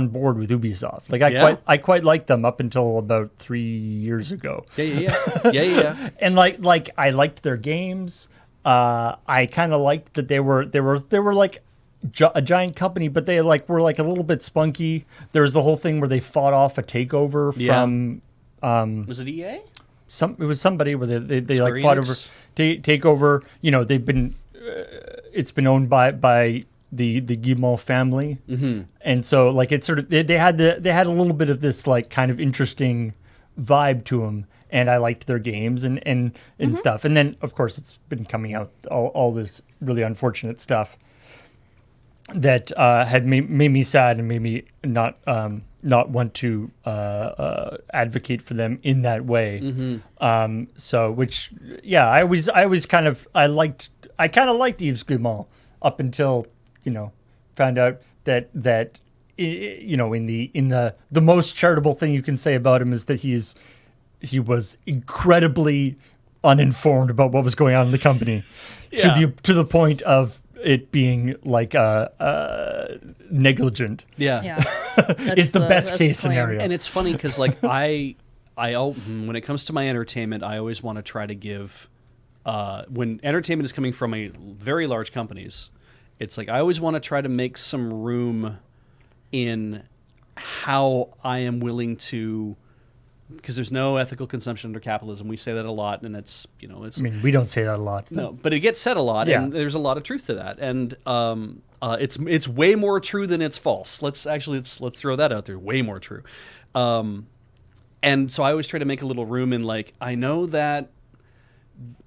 board with Ubisoft. Like I quite liked them up until about 3 years ago. Yeah. And like I liked their games. I kind of liked that they were like a giant company, but they were like a little bit spunky. There was the whole thing where they fought off a takeover from Was it EA? it was somebody where they Square like fought Enix? over take over. They've been it's been owned by the Guillemot family, and so like it's sort of they had a little bit of this like kind of interesting vibe to them, and I liked their games and stuff. And then of course it's been coming out all this really unfortunate stuff that had made me sad and made me not want to advocate for them in that way. So which I kind of liked Yves Guillemot up until found out that in the most charitable thing you can say about him is that he was incredibly uninformed about what was going on in the company to the point of it being like negligent. Yeah. It's the best case scenario. And it's funny because like when it comes to my entertainment, I always want to try to give when entertainment is coming from a very large companies, it's like I always want to try to make some room in how I am willing to, because there's no ethical consumption under capitalism. We say that a lot, and it's it's. I mean, we don't say that a lot. No, but it gets said a lot, and there's a lot of truth to that, and it's way more true than it's false. Let's throw that out there. Way more true, and so I always try to make a little room in like I know that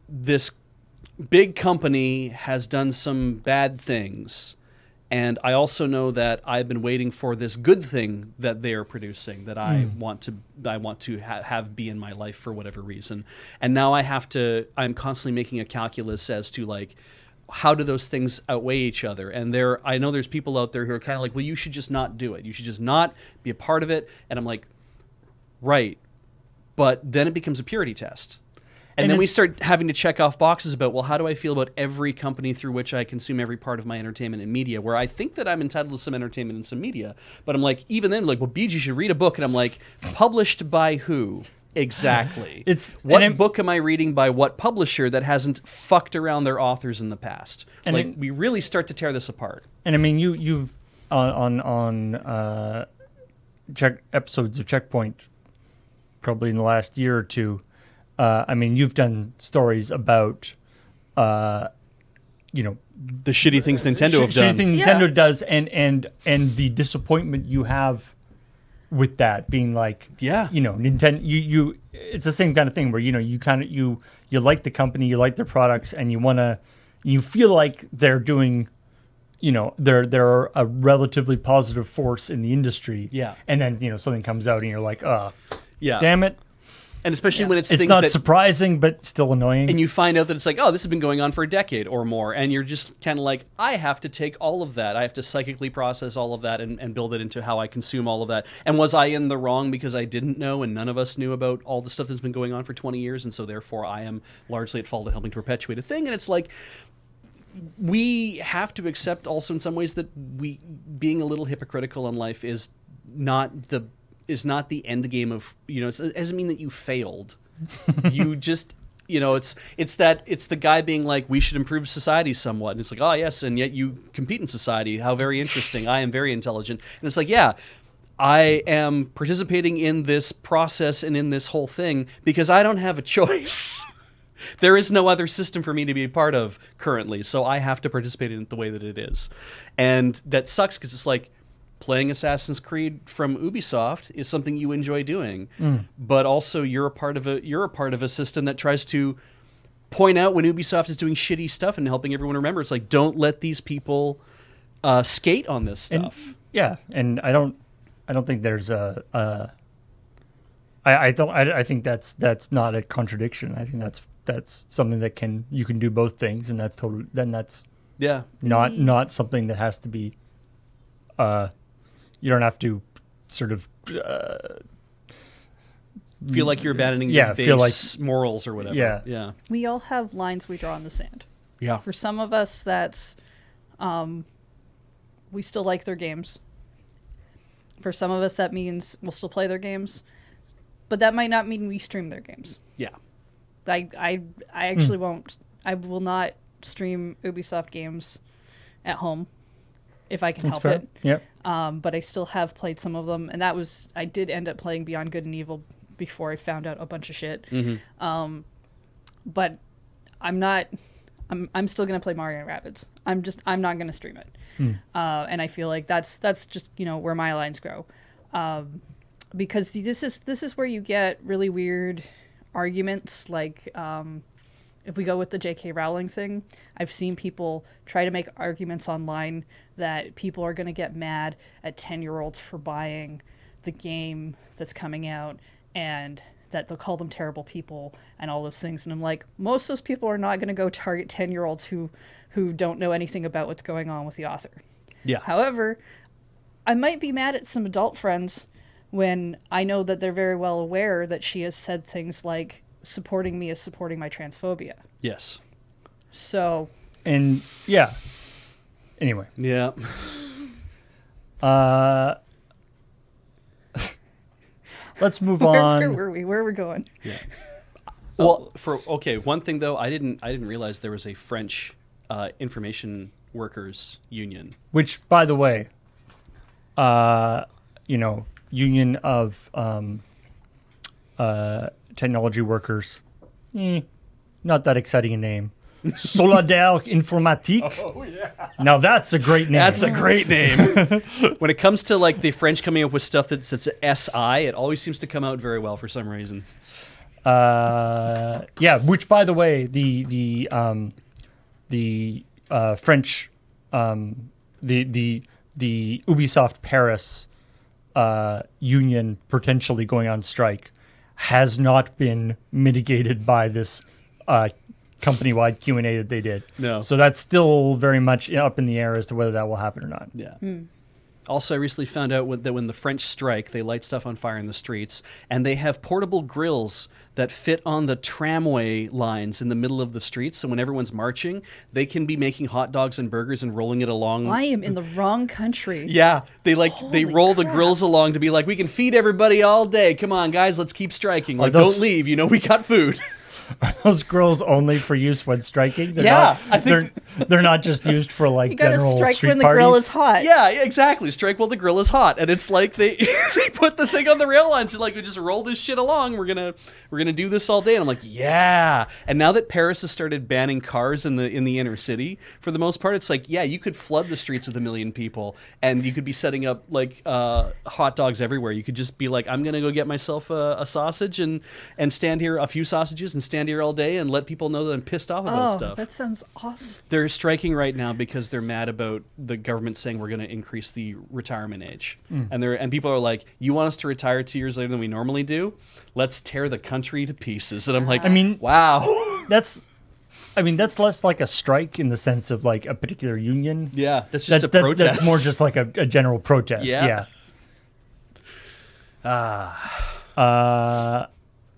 this big company has done some bad things. And I also know that I've been waiting for this good thing that they are producing that I want to have be in my life for whatever reason. And now I'm constantly making a calculus as to like, how do those things outweigh each other? And I know there's people out there who are kind of like, well, you should just not do it. You should just not be a part of it. And I'm like, right. But then it becomes a purity test. And then we start having to check off boxes about, well, how do I feel about every company through which I consume every part of my entertainment and media, where I think that I'm entitled to some entertainment and some media. But I'm like, even then, like, well, BG should read a book. And I'm like, published by who? Exactly. What book am I reading by what publisher that hasn't fucked around their authors in the past? And we really start to tear this apart. And I mean, you on episodes of ChillPoint, probably in the last year or two, I mean, you've done stories about, the shitty things Nintendo have done. Shitty things Nintendo does, and the disappointment you have with that being like, Nintendo. You it's the same kind of thing where you kind of you like the company, you like their products, and you feel like they're doing, they're a relatively positive force in the industry. Yeah, and then something comes out and you're like, yeah, damn it. And especially when it's things not surprising, but still annoying. And you find out that it's like, oh, this has been going on for a decade or more. And you're just kind of like, I have to take all of that. I have to psychically process all of that and build it into how I consume all of that. And was I in the wrong because I didn't know and none of us knew about all the stuff that's been going on for 20 years? And so therefore I am largely at fault in helping to perpetuate a thing. And it's like, we have to accept also in some ways that being a little hypocritical in life is not the end game of, it doesn't mean that you failed. You just, it's the guy being like, we should improve society somewhat. And it's like, oh yes. And yet you compete in society. How very interesting. I am very intelligent. And it's like, yeah, I am participating in this process and in this whole thing because I don't have a choice. There is no other system for me to be a part of currently. So I have to participate in it the way that it is. And that sucks because it's like, playing Assassin's Creed from Ubisoft is something you enjoy doing, but also you're a part of a system that tries to point out when Ubisoft is doing shitty stuff and helping everyone remember. It's like, don't let these people skate on this stuff. And I don't think there's I think that's not a contradiction. I think that's something that you can do both things, and that's not something that has to be. You don't have to sort of feel like you're abandoning your base morals or whatever. Yeah. We all have lines we draw in the sand. Yeah. For some of us, that's we still like their games. For some of us, that means we'll still play their games, but that might not mean we stream their games. Yeah. I actually won't. I will not stream Ubisoft games at home if I can help it. Yep. But I still have played some of them, and I did end up playing Beyond Good and Evil before I found out a bunch of shit. Mm-hmm. But I'm not I'm still gonna play Mario Rabbids. I'm not gonna stream it. And I feel like that's just where my lines grow, because this is where you get really weird arguments. Like if we go with the J.K. Rowling thing, I've seen people try to make arguments online that people are gonna get mad at 10-year-olds for buying the game that's coming out, and that they'll call them terrible people and all those things. And I'm like, most of those people are not going to go target 10-year-olds who don't know anything about what's going on with the author. Yeah. However, I might be mad at some adult friends when I know that they're very well aware that she has said things like, supporting me is supporting my transphobia. Yes. So. And yeah. Anyway. Yeah. Let's move on. Where were we? Where are we going? Yeah. Well, one thing though, I didn't realize there was a French information workers union. Which, by the way, union of technology workers, not that exciting a name. Solidaire Informatique. Oh yeah. Now that's a great name. That's a great name. When it comes to like the French coming up with stuff that's SI, it always seems to come out very well for some reason. Yeah. Which, by the way, the French, the Ubisoft Paris union potentially going on strike has not been mitigated by this company-wide Q&A that they did. No. So that's still very much up in the air as to whether that will happen or not. Yeah. Also, I recently found out that when the French strike, they light stuff on fire in the streets, and they have portable grills that fit on the tramway lines in the middle of the streets. So when everyone's marching, they can be making hot dogs and burgers and rolling it along. I am in the wrong country. Yeah, they Holy roll the crap. grills along to be like, we can feed everybody all day. Come on, guys, let's keep striking. Like, those- don't leave. We got food. Are those grills only for use when striking? They're Yeah, not, I think- they're not just used for like You gotta general strike street when the parties. grill is hot. Yeah, exactly. Strike while the grill is hot, and it's like they they put the thing on the rail lines and like we just roll this shit along. We're gonna do this all day, and I'm like, yeah. And now that Paris has started banning cars in the inner city, for the most part, it's like, yeah, you could flood the streets with 1 million people, and you could be setting up like hot dogs everywhere. You could just be like, I'm gonna go get myself a sausage and stand here, a few sausages, and stand here all day and let people know that I'm pissed off about stuff. That sounds awesome. They're striking right now because they're mad about the government saying we're going to increase the retirement age. And people are like, you want us to retire 2 years later than we normally do? Let's tear the country to pieces. And I'm like, I mean, wow. that's less like a strike in the sense of like a particular union. Yeah, that's just a protest. That's more just like a general protest. Yeah.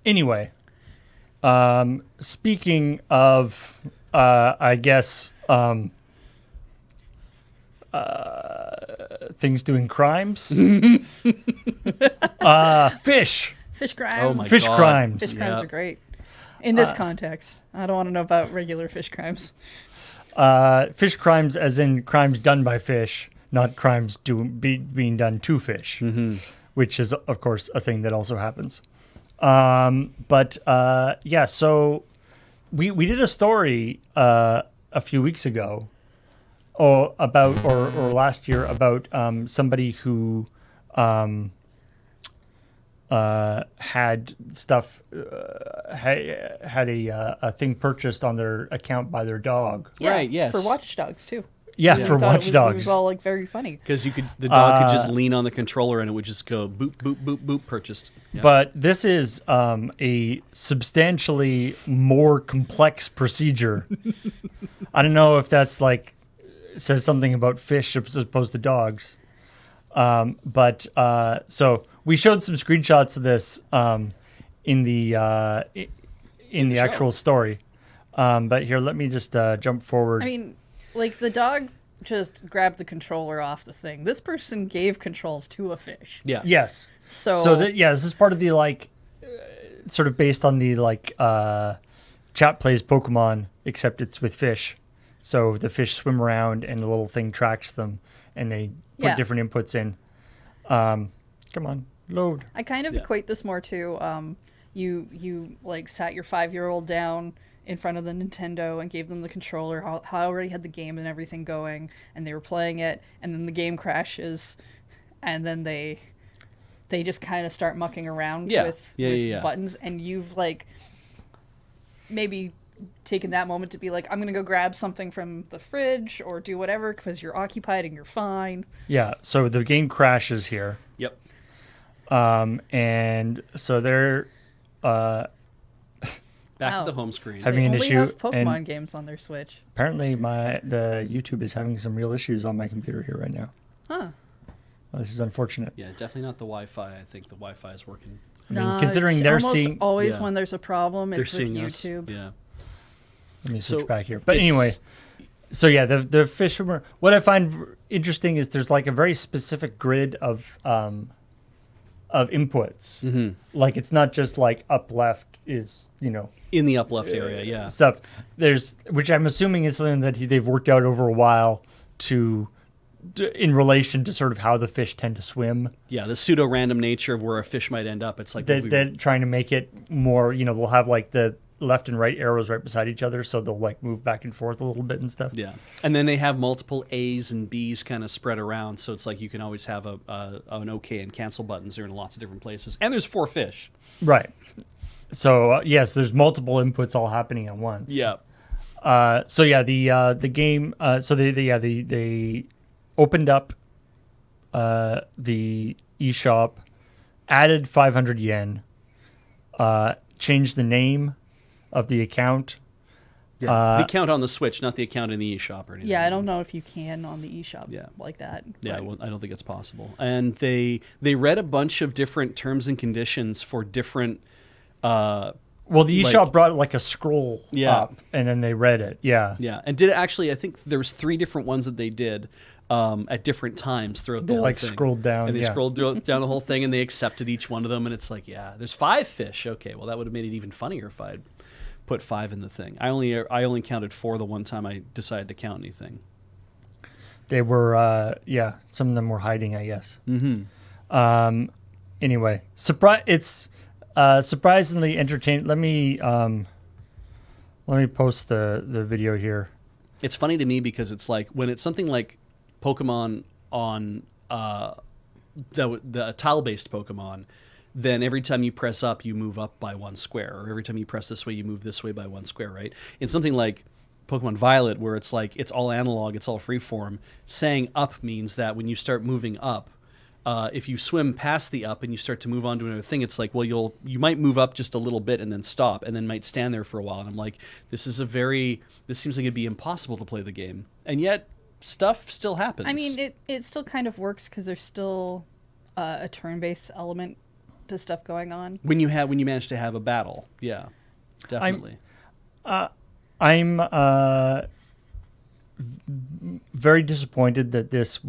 Anyway, speaking of, I guess, things doing crimes, fish Fish crimes. Oh my Fish God. crimes. Fish crimes Yeah. are great. In this context. I don't want to know about regular fish crimes. Fish crimes as in crimes done by fish, not crimes being done to fish, which is, of course, a thing that also happens. Yeah, so we did a story a few weeks ago or last year about somebody who had stuff had a thing purchased on their account by their dog. Right, yes. For Watch Dogs, too. Yeah, I for thought Watch it Dogs. was all like very funny. Because the dog could just lean on the controller and it would just go boop, boop, boop, boop, purchased. Yeah. But this is a substantially more complex procedure. I don't know if that's like says something about fish as opposed to dogs. So we showed some screenshots of this in the actual story. But here, let me just jump forward. I mean, like the dog just grabbed the controller off the thing. This person gave controls to a fish. Yeah. Yes. So This is part of the like, sort of based on the like, chat plays Pokemon, except it's with fish. So the fish swim around and the little thing tracks them, and they put different inputs in. Come on, load. I kind of equate this more to you like sat your 5-year-old down in front of the Nintendo and gave them the controller, how I already had the game and everything going, and they were playing it, and then the game crashes, and then they just kind of start mucking around with buttons, and you've like maybe taken that moment to be like, I'm gonna go grab something from the fridge or do whatever because you're occupied and you're fine. Yeah, so the game crashes here. Yep. And so they're Back Wow. to the home screen. Having They an only issue, have Pokemon and games on their Switch. apparently the YouTube is having some real issues on my computer here right now. Huh. This is unfortunate. Yeah, definitely not the Wi-Fi. I think the Wi-Fi is working. I mean, No, considering it's they're almost seeing, always Yeah. when there's a problem, They're it's with seeing us. YouTube. Yeah. let me switch So back here. But it's- anyway, so yeah, the fisherman. What I find interesting is there's like a very specific grid of inputs. Mm-hmm. Like it's not just like up left is In the up left area, yeah. stuff. There's which I'm assuming is something that they've worked out over a while in relation to sort of how the fish tend to swim. Yeah, the pseudo-random nature of where a fish might end up. It's like They're trying to make it more. They'll have like the left and right arrows right beside each other, so they'll like move back and forth a little bit and stuff. yeah, and then they have multiple A's and B's kind of spread around, so it's like you can always have an OK and cancel buttons. They're in lots of different places, and there's 4 fish. Right. So yes, there's multiple inputs all happening at once. Yeah, So yeah, the game. So they opened up the eShop, added 500 yen, changed the name of the account. the account on the Switch, not the account in the eShop or anything. Yeah, I don't know if you can on the eShop Yeah. like that. Yeah, but- well, I don't think it's possible. And they read a bunch of different terms and conditions for different. Well, the eShop brought like a scroll Yeah. up, and then they read it. Yeah. Yeah, and did actually. I think there was 3 different ones that they did at different times throughout the They whole like thing. scrolled down. And they yeah. scrolled down the whole thing, and they accepted each one of them. And it's like, yeah, there's 5 fish. Okay, well that would have made it even funnier if I'd put 5 in the thing. I only counted 4 the one time I decided to count anything. They were, some of them were hiding, I guess. Mm-hmm. Anyway, it's surprisingly entertaining. Let me post the video here. It's funny to me because it's like when it's something like Pokemon on the tile-based Pokemon, then every time you press up, you move up by 1 square, or every time you press this way, you move this way by 1 square, right? In something like Pokemon Violet, where it's like it's all analog, it's all freeform, saying up means that when you start moving up, if you swim past the up and you start to move on to another thing, it's like, well, you might move up just a little bit and then stop, and then might stand there for a while. And I'm like, this seems like it'd be impossible to play the game, and yet stuff still happens. I mean, it still kind of works because there's still a turn-based element to stuff going on. when you manage to have a battle, yeah, definitely. I'm very disappointed that this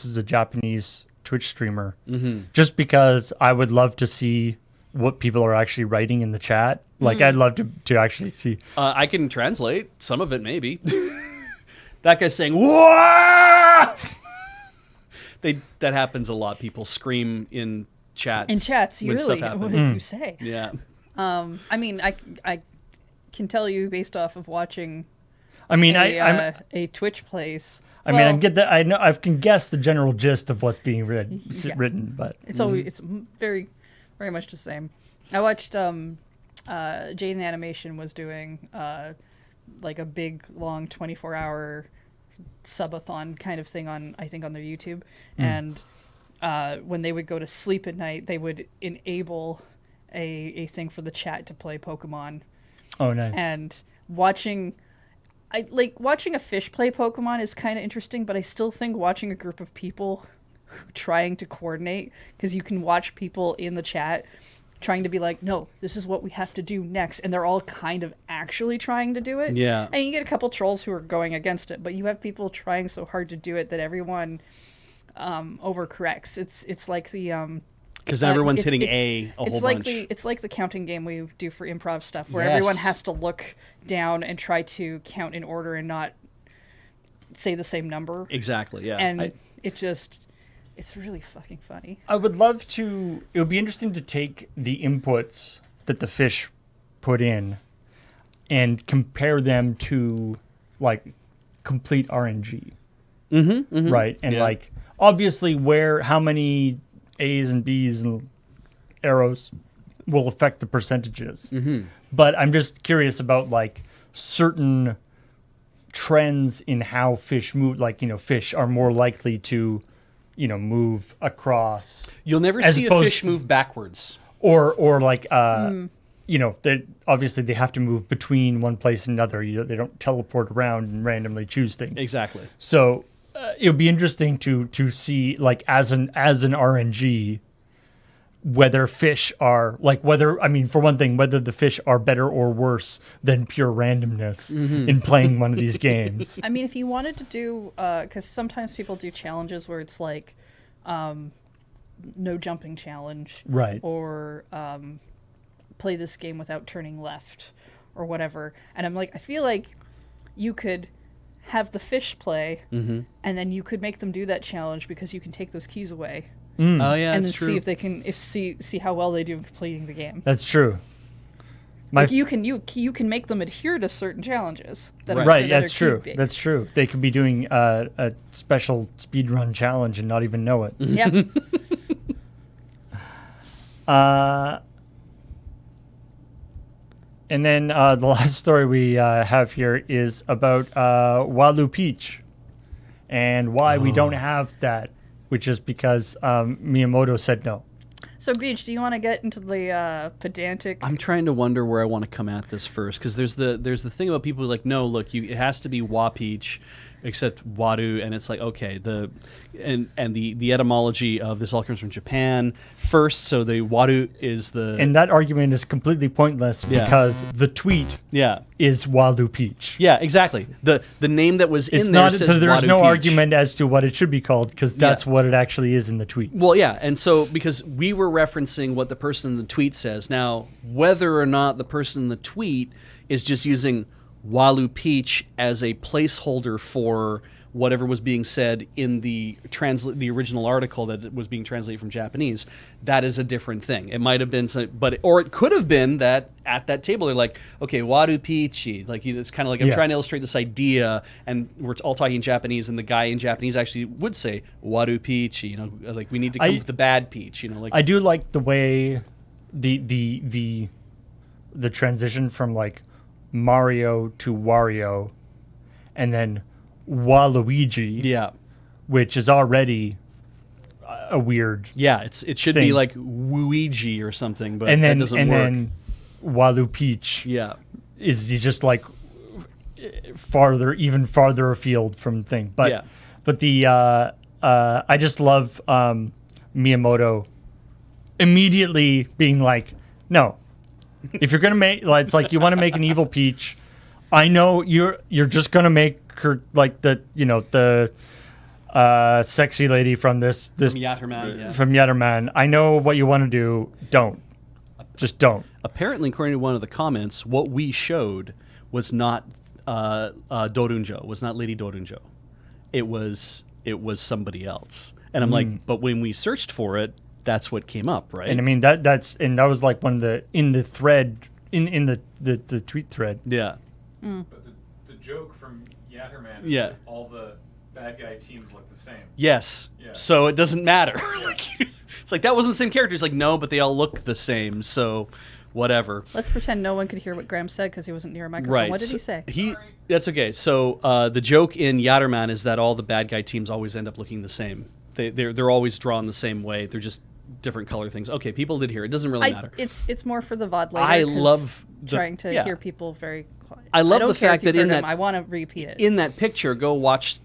is a Japanese Twitch streamer. Mm-hmm. Just because I would love to see what people are actually writing in the chat. Like I'd love to actually see. I can translate some of it, maybe. That guy's saying "Whoa!" That happens a lot. People scream in chats. In chats, when really, stuff what happens. did you say? Yeah. I mean, I can tell you based off of watching I mean, a Twitch plays. I get that. I know I can guess the general gist of what's being written, but It's always it's very, very much the same. I watched Jaden Animation was doing like a big long 24-hour subathon kind of thing on their YouTube, and when they would go to sleep at night, they would enable a thing for the chat to play Pokemon. oh, nice. And watching a fish play Pokemon is kind of interesting, but I still think watching a group of people trying to coordinate, because you can watch people in the chat trying to be like, no, this is what we have to do next, and they're all kind of actually trying to do it. Yeah. And you get a couple trolls who are going against it, but you have people trying so hard to do it that everyone overcorrects. It's like the Because everyone's it's- hitting it's- A whole it's like bunch. It's like the counting game we do for improv stuff, where Yes. everyone has to look down and try to count in order and not say the same number. Exactly, yeah. And it's really fucking funny. I would love to. It would be interesting to take the inputs that the fish put in and compare them to like complete RNG. Right. And like obviously how many A's and B's and arrows will affect the percentages. But I'm just curious about like certain trends in how fish move. Like, fish are more likely to, move across. You'll never as see a opposed fish to- move backwards. Or like, they obviously they have to move between one place and another. They don't teleport around and randomly choose things. Exactly. So it would be interesting to see like as an RNG whether fish are like for one thing whether the fish are better or worse than pure randomness in playing one of these games. I mean, if you wanted to do, because sometimes people do challenges where it's like, no jumping challenge, Right. Or play this game without turning left, or whatever. And I'm like, I feel like you could have the fish play, and then you could make them do that challenge because you can take those keys away. Oh yeah, And that's then true. see if they can see how well they do in completing the game. That's true. Like you can make them adhere to certain challenges. That are, Right, that that's are true. key-based. That's true. They could be doing a special speedrun challenge and not even know it. Yeah. And then the last story we have here is about Walu Peach and why we don't have that, which is because Miyamoto said no. So, Beach, do you want to get into the pedantic? I'm trying to wonder where I want to come at this first, because there's the thing about people who are like, no, look, it has to be Wa Peach, except Wadu, and it's like, okay, the etymology of this all comes from Japan first, so the Wadu is the And that argument is completely pointless because the tweet is Walu Peach. Yeah, exactly. The name that was It's in there not. says There's Wadu no Peach. argument as to what it should be called because that's what it actually is in the tweet. Well, yeah, and so because we were referencing what the person in the tweet says, now whether or not the person in the tweet is just using Walu Peach as a placeholder for whatever was being said in the original article that was being translated from Japanese, that is a different thing. It might have been, or it could have been that at that table they're like, okay, Waru Pichi, like it's kind of like I'm trying to illustrate this idea, and we're all talking in Japanese, and the guy in Japanese actually would say Waru Pichi, like we need to come with the bad peach, like I do like the way the transition from like Mario to Wario, and then Waluigi, which is already a weird. Yeah, it should thing. be like Luigi or something, but and then that doesn't and work. then Walu Peach, is just like even farther afield from thing. But the I just love Miyamoto immediately being like, no, if you're gonna make it's like you want to make an evil Peach, I know you're just gonna make her like the sexy lady from this from Yatterman, from Yatterman. I know what you want to do. Just don't. Apparently, according to one of the comments, what we showed was not Dorunjo, was not Lady Dorunjo. It was somebody else. And I'm like, but when we searched for it, that's what came up, right? And I mean that was like one of the in the thread in the tweet thread. Yeah. But the joke from Yatterman is that all the bad guy teams look the same. Yes. Yeah. So it doesn't matter. It's like that wasn't the same character. It's like, no, but they all look the same. So whatever. Let's pretend no one could hear what Graham said because he wasn't near a microphone. Right. What did he say? That's okay. So the joke in Yatterman is that all the bad guy teams always end up looking the same. They're always drawn the same way. They're just different color things. Okay, people did hear. It doesn't really matter. It's more for the VOD later. I love trying to hear people very quiet. I love don't the care fact if you that in heard him, that I want to repeat it. In that picture, go watch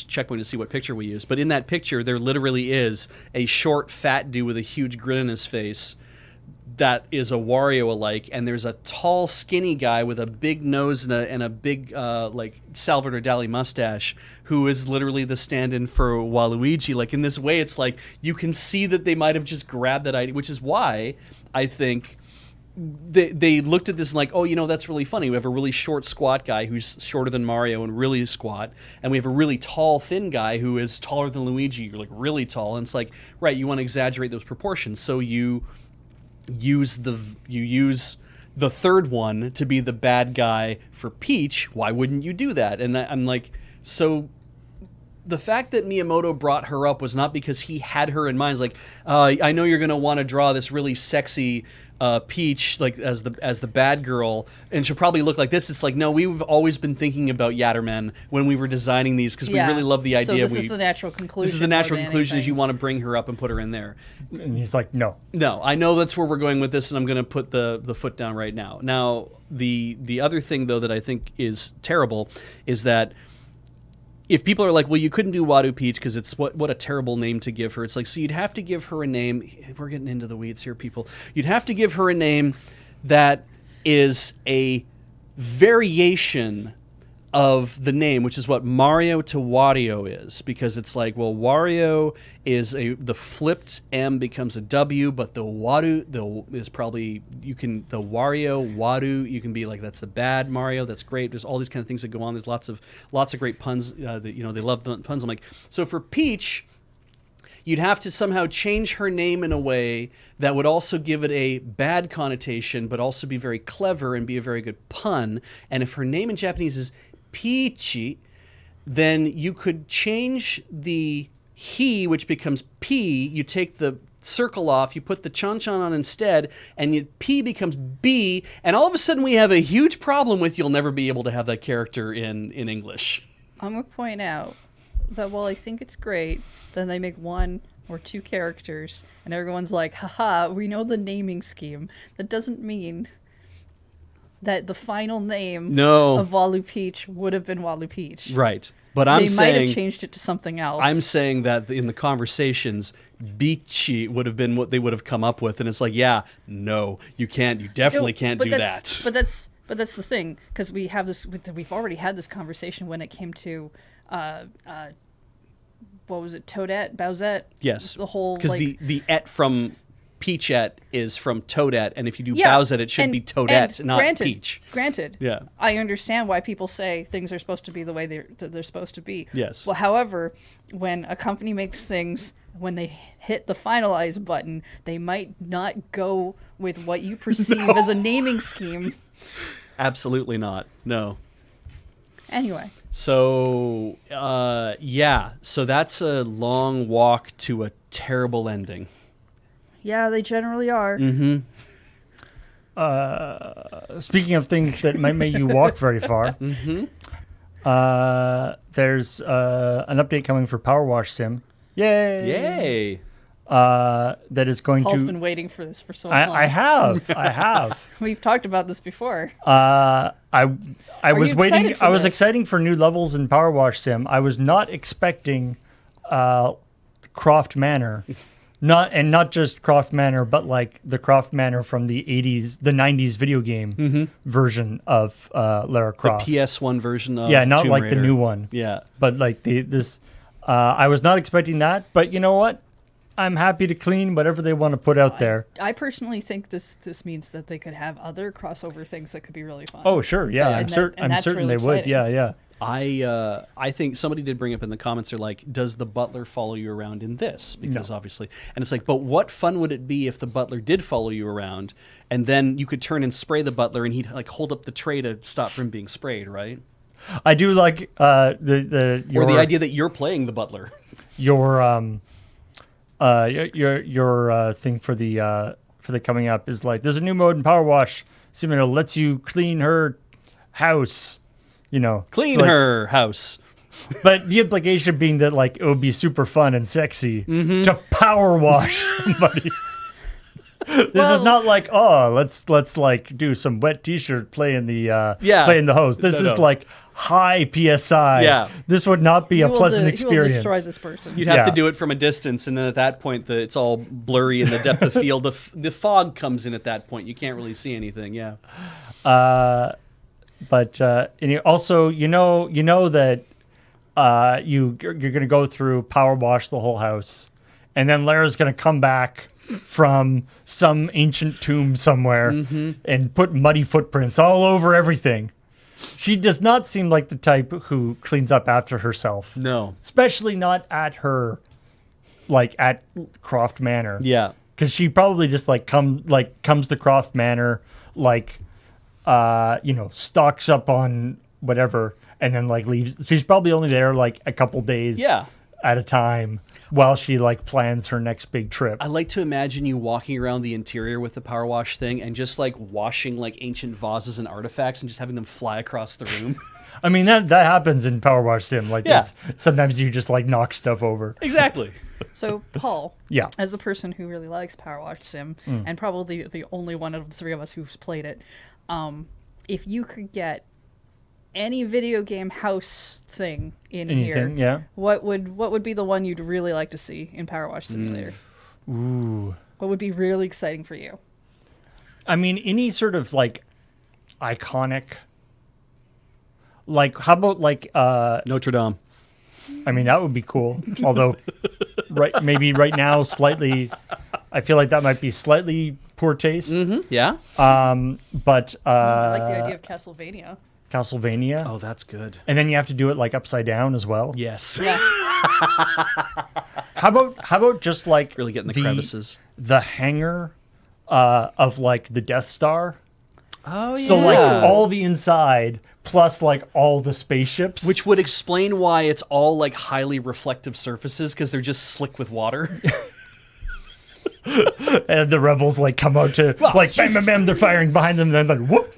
Checkpoint to see what picture we use. But in that picture, there literally is a short, fat dude with a huge grin on his face that is a Wario alike, and there's a tall, skinny guy with a big nose and a big like Salvador Dali mustache who is literally the stand-in for Waluigi. Like in this way, it's like you can see that they might have just grabbed that idea, which is why I think they looked at this and like, oh, that's really funny. We have a really short, squat guy who's shorter than Mario and really squat, and we have a really tall, thin guy who is taller than Luigi, like really tall. And it's like, right, you want to exaggerate those proportions, so you use the third one to be the bad guy for Peach, why wouldn't you do that? And I'm like, so the fact that Miyamoto brought her up was not because he had her in mind. It's like, I know you're going to want to draw this really sexy Peach like as the bad girl, and she'll probably look like this. It's like, no, we've always been thinking about Yatterman when we were designing these because we really love the idea. So this is the natural conclusion. This is the natural conclusion is you want to bring her up and put her in there. And he's like, no. No, I know that's where we're going with this, and I'm going to put the foot down right now. Now, the other thing, though, that I think is terrible is that if people are like, well, you couldn't do Wadu Peach because it's what a terrible name to give her. It's like, so you'd have to give her a name. We're getting into the weeds here, people. You'd have to give her a name that is a variation of the name, which is what Mario to Wario is, because it's like, well, Wario is the flipped M becomes a W, but the Wadu is probably the Wario Wadu. You can be like, that's the bad Mario. That's great. There's all these kind of things that go on. There's lots of great puns. That they love the puns. I'm like, so for Peach, you'd have to somehow change her name in a way that would also give it a bad connotation, but also be very clever and be a very good pun. And if her name in Japanese is Peachy, then you could change the he, which becomes P. You take the circle off, you put the chan-chan on instead, and P becomes B, and all of a sudden we have a huge problem with you'll never be able to have that character in English. I'm going to point out that while I think it's great, then they make one or two characters, and everyone's like, haha, we know the naming scheme. That doesn't mean that the final name of Walu Peach would have been Walu Peach. Right. But they might have changed it to something else. I'm saying that in the conversations, Beachy would have been what they would have come up with, and it's like, yeah, no, you can't. You definitely can't do that. But that's the thing, because we've already had this conversation when it came to what was it, Toadette, Bowsette? Yes. The whole because the et from Peachette is from Toadette, and if you do Bowsette, it should be Toadette, not Peach. Granted, yeah, I understand why people say things are supposed to be the way they're supposed to be. Yes. Well, however, when a company makes things, when they hit the finalize button, they might not go with what you perceive as a naming scheme. Absolutely not. No. Anyway. So, so that's a long walk to a terrible ending. Yeah, they generally are. Mm-hmm. Speaking of things that might make you walk very far, there's an update coming for Power Wash Sim. Yay! Yay! That is going Paul's to... been waiting for this for so long. I have. We've talked about this before. I was waiting. I was this? exciting for new levels in Power Wash Sim. I was not expecting Croft Manor. Not just Croft Manor, but like the Croft Manor from the 90s video game version of Lara Croft. The PS1 version of not Tomb like Raider. the new one. Yeah. But like this, I was not expecting that. But you know what? I'm happy to clean whatever they want to put out there. I personally think this means that they could have other crossover things that could be really fun. Oh, sure. Yeah, I'm certain really they would. exciting. Yeah. I think somebody did bring up in the comments, they're like, does the butler follow you around in this? Because obviously, and it's like, but what fun would it be if the butler did follow you around, and then you could turn and spray the butler, and he'd like hold up the tray to stop from being sprayed, right? I do like or the idea that you're playing the butler. Your thing for the coming up is like, there's a new mode in Power Wash Sim that lets you clean her house. Clean her house. But the implication being that like it would be super fun and sexy to power wash somebody. This is not like, let's like do some wet t-shirt playing the hose. This is like high PSI. Yeah. This would not be a pleasant experience. You will destroy this person. You'd have to do it from a distance, and then at that point, it's all blurry in the depth of field. The fog comes in at that point. You can't really see anything. Yeah. But and also, you know that you're going to go through power wash the whole house, and then Lara's going to come back from some ancient tomb somewhere and put muddy footprints all over everything. She does not seem like the type who cleans up after herself. No. Especially not at her, like at Croft Manor. Yeah. because she probably just comes to Croft Manor, stocks up on whatever, and then leaves. She's probably only there a couple days at a time while she plans her next big trip. I like to imagine you walking around the interior with the power wash thing and just washing ancient vases and artifacts and just having them fly across the room. I mean, that happens in Power Wash Sim. This. Sometimes you just knock stuff over. Exactly. So, Paul, Yeah. as the person who really likes Power Wash Sim, and probably the only one of the three of us who's played it, if you could get any video game house thing in Anything, here, yeah. what would be the one you'd really like to see in Power Wash Simulator? Ooh. What would be really exciting for you? I mean, any sort of iconic. How about Notre Dame. I mean, that would be cool. Although, maybe right now, slightly, I feel like that might be slightly poor taste. Mm-hmm. Yeah. But I like the idea of Castlevania. Castlevania. Oh, that's good. And then you have to do it upside down as well. Yes. Yeah. How about just Really getting the crevices. The hangar of the Death Star. Oh, yeah. So all the inside plus all the spaceships. Which would explain why it's all highly reflective surfaces, because they're just slick with water. And the rebels come out to bam bam bam, they're firing behind them, and then whoop.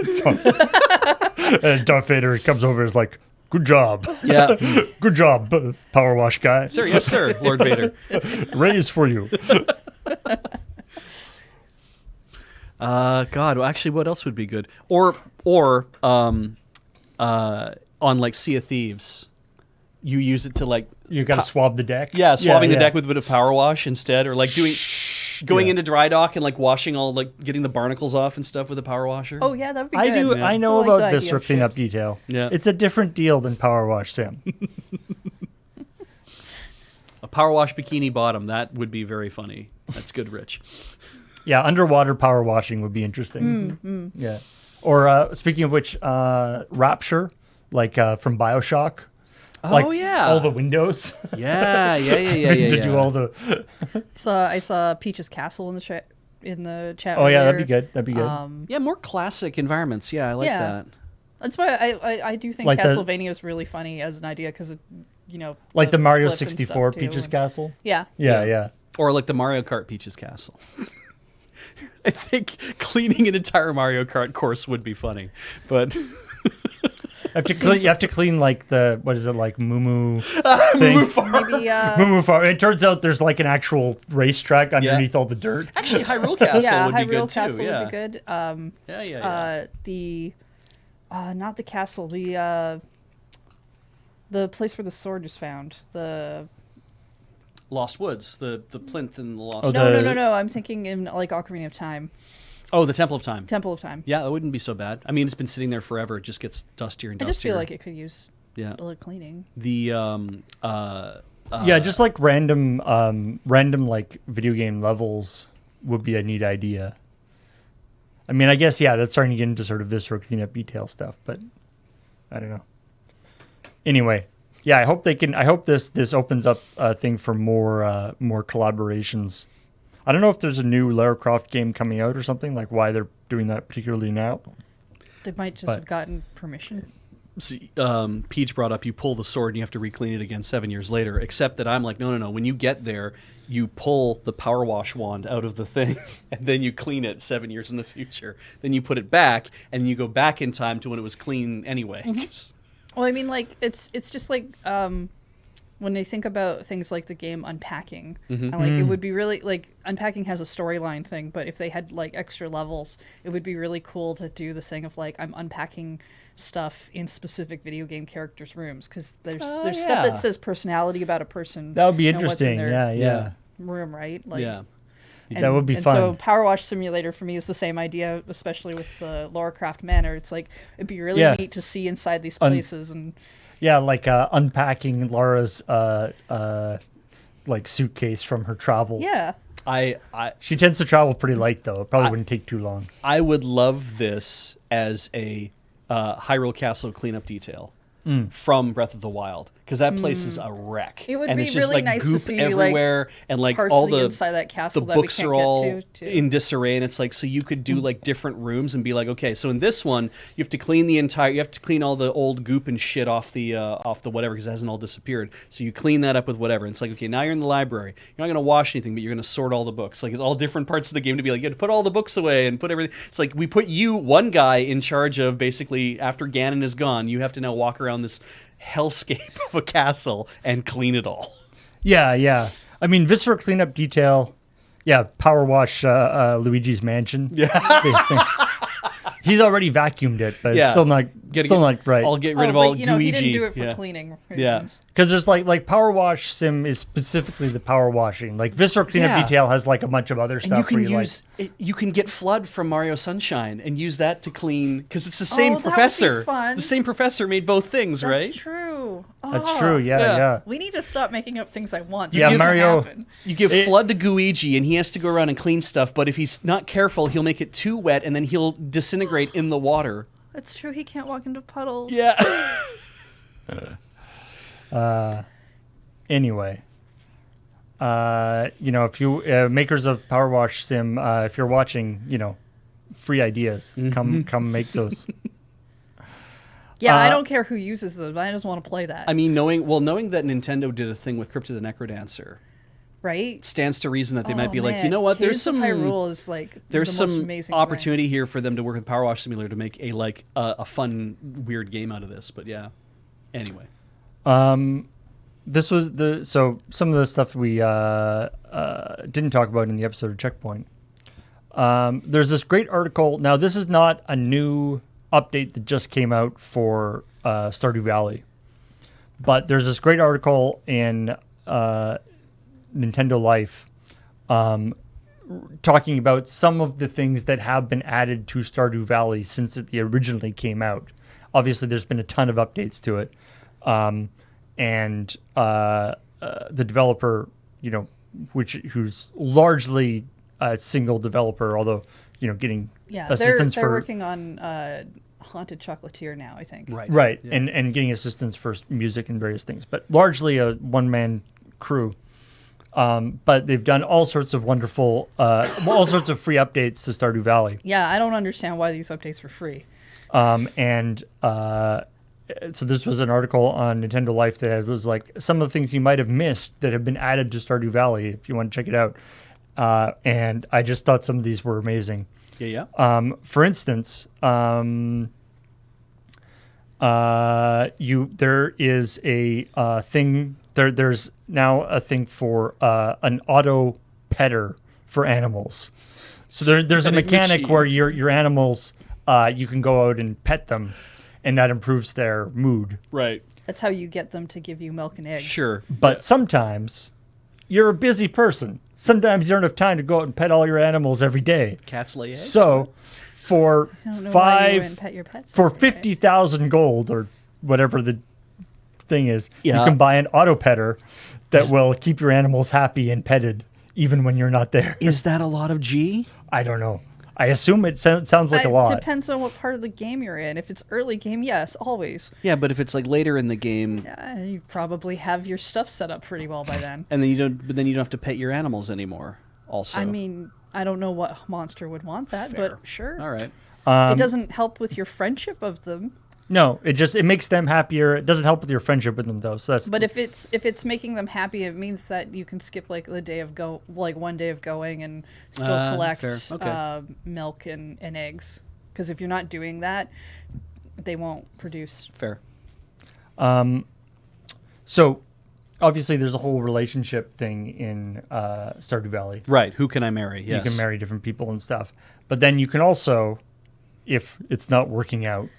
And Darth Vader comes over and is like, good job. Yeah. Good job, Power Wash guy. Sir, yes, sir, Lord Vader. Raise for you. God, well, actually, what else would be good? Or on Sea of Thieves, you use it to You got to swab the deck. yeah, swabbing the deck with a bit of power wash instead, or going Yeah. into dry dock and washing all getting the barnacles off and stuff with a power washer. Oh, yeah, that would be I good. do. I know I like about the idea Viscera of cleanup ships. detail. Yeah. It's a different deal than Power Wash Sim. A power wash bikini bottom, that would be very funny. That's good, Rich. Yeah, underwater power washing would be interesting. Yeah. Or speaking of which, Rapture, from BioShock. Oh, yeah. All the windows. Yeah. To do all the. I saw Peach's Castle in the chat. Oh yeah, that'd earlier. be good. That'd be good. Yeah, more classic environments. Yeah, I like Yeah. that. That's why I do think Like the- Castlevania is really funny as an idea because The Mario flip and 64 stuff, too, Peach's and- Castle. Yeah. Yeah. Or the Mario Kart Peach's Castle. I think cleaning an entire Mario Kart course would be funny, but You have to clean the what is it Moo thing? Maybe Moo Farm. It turns out there's an actual racetrack underneath all the dirt. actually Hyrule Castle yeah, would be Hyrule good Castle too. Yeah. would be good. Not the castle, the place where the sword is found. The Lost Woods, the plinth and the Lost. Oh, no, the- no, no, no. I'm thinking in Ocarina of Time, Oh, the Temple of Time. Temple of Time. Yeah, that wouldn't be so bad. I mean, it's been sitting there forever. It just gets dustier and I dustier. just feel like it could use Yeah. a little cleaning. The Yeah, just random video game levels would be a neat idea. I mean, I guess that's starting to get into sort of visceral cleanup detail stuff, but I don't know. Anyway, yeah, I hope this opens up a thing for more collaborations. I don't know if there's a new Lara Croft game coming out or something, why they're doing that particularly now. They might just have gotten permission. See, Peach brought up you pull the sword and you have to re-clean it again 7 years later, except that I'm like, no. When you get there, you pull the power wash wand out of the thing and then you clean it 7 years in the future. Then you put it back and you go back in time to when it was clean anyway. Well, I mean, it's just when they think about things like the game Unpacking, and it would be really Unpacking has a storyline thing, but if they had extra levels, it would be really cool to do the thing of I'm unpacking stuff in specific video game characters' rooms because there's stuff that says personality about a person. That would be and what's in interesting. their Yeah. room, right? Yeah. That would be and fun. So Power Wash Simulator for me is the same idea, especially with the Lara Croft Manor. It's it'd be really neat to see inside these places and. Yeah, unpacking Laura's suitcase from her travel. Yeah. She tends to travel pretty light though. It probably wouldn't take too long. I would love this as a Hyrule Castle cleanup detail from Breath of the Wild. because that place is a wreck. It would and be it's just really like nice to goop see, everywhere, and like parts all of the the inside that castle the that we books can't are get all to, too. in disarray, and it's like, so you could do like different rooms and be like, okay, so in this one you have to clean you have to clean all the old goop and shit off the whatever, because it hasn't all disappeared. So you clean that up with whatever. And it's like, okay, now you're in the library. You're not going to wash anything, but you're going to sort all the books. Like, it's all different parts of the game to be like, you have to put all the books away and put everything. It's like, we put you, one guy, in charge of basically, after Ganon is gone, you have to now walk around this hellscape of a castle and clean it all. Yeah. I mean, viscera cleanup detail. Yeah, power wash Luigi's mansion. Yeah. He's already vacuumed it, but it's still not right. I'll get rid of all he Luigi. didn't do it for cleaning reasons. Because there's like power wash sim is specifically the power washing. Like viscera cleanup detail has like a bunch of other stuff. And you can where use you can get Flood from Mario Sunshine and use that to clean, because it's the same that would be professor. fun. The same professor made both things, right? That's true. That's true. Yeah. We need to stop making up things I want. Yeah, Mario. You give Flood to Luigi, and he has to go around and clean stuff. But if he's not careful, he'll make it too wet, and then he'll disintegrate in the water. That's true. He can't walk into puddles. Yeah. Anyway, if you makers of Power Wash Sim, if you're watching, free ideas, come make those. Yeah, I don't care who uses them. I just want to play that. I mean, knowing that Nintendo did a thing with Crypt of the Necrodancer, right? Stands to reason that they might be like, man. you know what? Caves of Hyrule is like there's the most some amazing opportunity here for them to work with Power Wash Simulator to make a fun, weird game out of this. But yeah, anyway. This was some of the stuff we didn't talk about in the episode of ChillPoint. There's this great article. Now, this is not a new update that just came out for Stardew Valley, but there's this great article in Nintendo Life talking about some of the things that have been added to Stardew Valley since it originally came out. Obviously, there's been a ton of updates to it. And the developer, who's largely a single developer, although, getting assistance they're working on Haunted Chocolatier now, I think. Right. Yeah. And getting assistance for music and various things, but largely a one-man crew. But they've done all sorts of wonderful, all sorts of free updates to Stardew Valley. Yeah, I don't understand why these updates were free. So this was an article on Nintendo Life that was like some of the things you might have missed that have been added to Stardew Valley, if you want to check it out. And I just thought some of these were amazing. Yeah. For instance, there is a thing. There's now a thing for an auto petter for animals. So there's a mechanic where your animals, you can go out and pet them, and that improves their mood. Right. That's how you get them to give you milk and eggs. Sure. But sometimes you're a busy person. Sometimes you don't have time to go out and pet all your animals every day. Cats lay eggs. So for I don't know why you wouldn't pet your pets for every day. 50,000 gold or whatever the thing is, you Yeah. can buy an auto petter that will keep your animals happy and petted even when you're not there. Is that a lot of G? I don't know. I assume it sounds like a lot. It depends on what part of the game you're in. If it's early game, yes, always. Yeah, but if it's like later in the game, You probably have your stuff set up pretty well by then. and then you don't have to pet your animals anymore. Also, I mean, I don't know what monster would want that, but sure. all right. It doesn't help with your friendship of them. No, it makes them happier. It doesn't help with your friendship with them though. So that's But if it's making them happy, it means that you can skip like one day of going and still collect fair. Okay. milk and eggs. Because if you're not doing that, they won't produce. Fair. So obviously there's a whole relationship thing in Stardew Valley. Right. Who can I marry? Yes. You can marry different people and stuff. But then you can also, if it's not working out,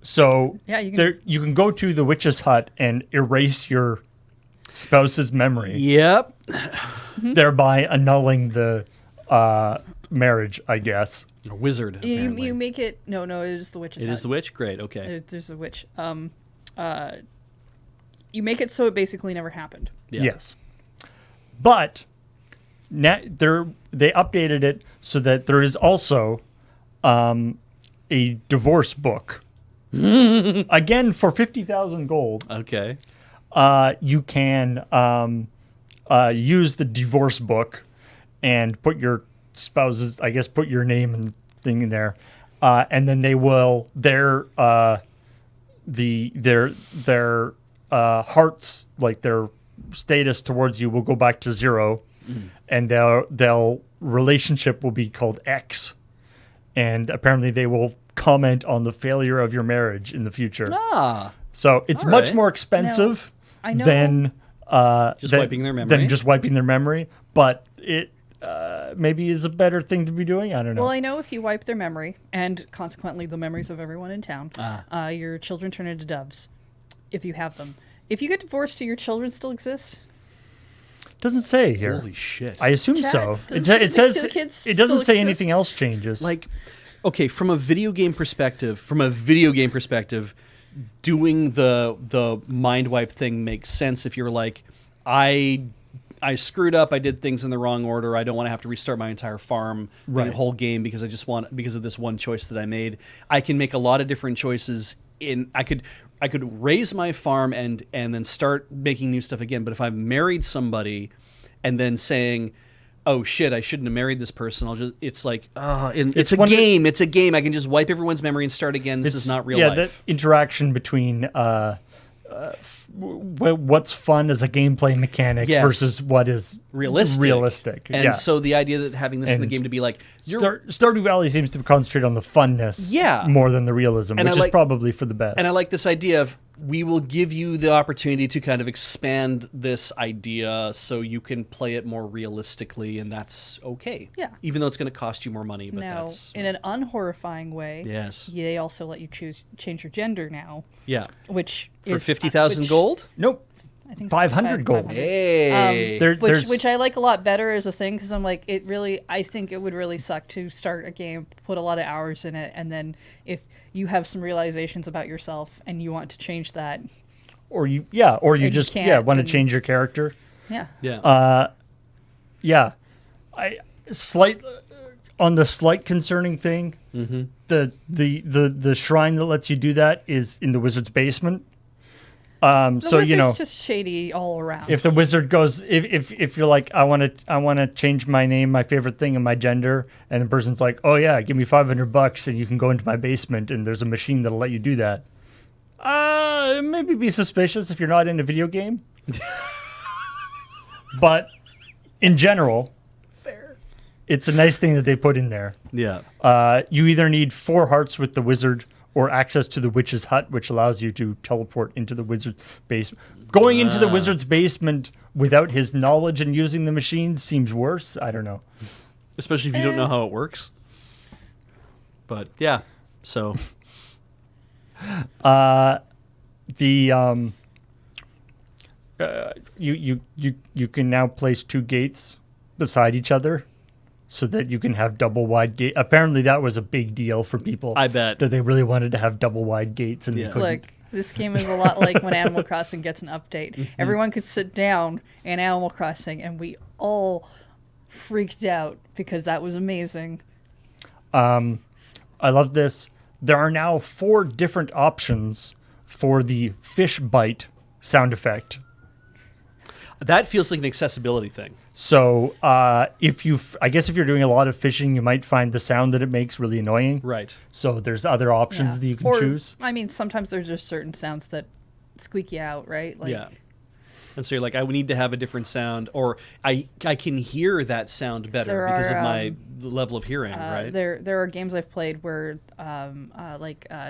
so you can go to the witch's hut and erase your spouse's memory, Yep. thereby annulling the marriage, I guess. A wizard. You make it. No, it is the witch's It hut. is the witch. Great. Okay. There's a witch. You make it so it basically never happened. Yeah. Yes. But now they updated it so that there is also a divorce book Again, for 50,000 gold, Okay. you can use the divorce book and put your spouse's, I guess, put your name and thing in there, and then they will their hearts, like their status towards you, will go back to 0, and their relationship will be called X, and apparently they will comment on the failure of your marriage in the future. Ah. So it's All much right. more expensive I know- than wiping their memory? Than just wiping their memory, but it maybe is a better thing to be doing. I don't know. Well, I know if you wipe their memory, and consequently the memories of everyone in town, your children turn into doves, if you have them. If you get divorced, do your children still exist? Doesn't say here. Holy shit. I assume Chad, so. does It the says kids it doesn't still say exist? anything else changes. Like, okay, from a video game perspective, doing the mind wipe thing makes sense if you're like, I screwed up, I did things in the wrong order, I don't want to have to restart my entire farm, Right. the whole game because of this one choice that I made. I can make a lot of different choices I could raise my farm and then start making new stuff again. But if I've married somebody and then saying, oh shit, I shouldn't have married this person, it's like, it's a game. It's a game. I can just wipe everyone's memory and start again. This is not real life. Yeah, the interaction between what's fun as a gameplay mechanic Yes. versus what is realistic. And yeah. so the idea that having this in the And game to be like, Stardew Valley seems to concentrate on the funness more than the realism, And which is probably for the best. and I like this idea of we will give you the opportunity to kind of expand this idea so you can play it more realistically, and that's okay. Yeah. Even though it's going to cost you more money, but Now, that's in an unhorrifying way, yes. they also let you change your gender now, Yeah. which For is 50,000 which gold? Nope. I think 500 gold. 500. Hey. Which I like a lot better as a thing because I'm like, I think it would really suck to start a game, put a lot of hours in it, and then if you have some realizations about yourself and you want to change that, or you And just you can't, want to and- change your character. yeah. Yeah. I on the slight concerning thing. Mm-hmm. The shrine that lets you do that is in the wizard's basement. The So wizard's just shady all around. if the wizard goes, if you're like, I want to change my name, my favorite thing, and my gender, and the person's like, oh yeah, give me $500 and you can go into my basement and there's a machine that'll let you do that. Maybe be suspicious if you're not in a video game. But in general, Fair. it's a nice thing that they put in there. Yeah. You either need 4 hearts with the wizard or access to the witch's hut, which allows you to teleport into the wizard's basement. Going into the wizard's basement without his knowledge and using the machine seems worse. I don't know. Especially if you don't know how it works. But yeah. So You can now place 2 gates beside each other so that you can have double wide gate. Apparently that was a big deal for people. I bet. that they really wanted to have double wide gates and Yeah. they couldn't. Look, this game is a lot like when Animal Crossing gets an update. Mm-hmm. Everyone could sit down in Animal Crossing, and we all freaked out because that was amazing. I love this. There are now 4 different options for the fish bite sound effect. that feels like an accessibility thing. So I guess if you're doing a lot of fishing, you might find the sound that it makes really annoying. Right. So there's other options Yeah. that you can Or, choose. I mean, sometimes there's just certain sounds that squeak you out, right? Like, Yeah. And so you're like, I need to have a different sound, or I can hear that sound better there because are, of my level of hearing, right? There are games I've played where,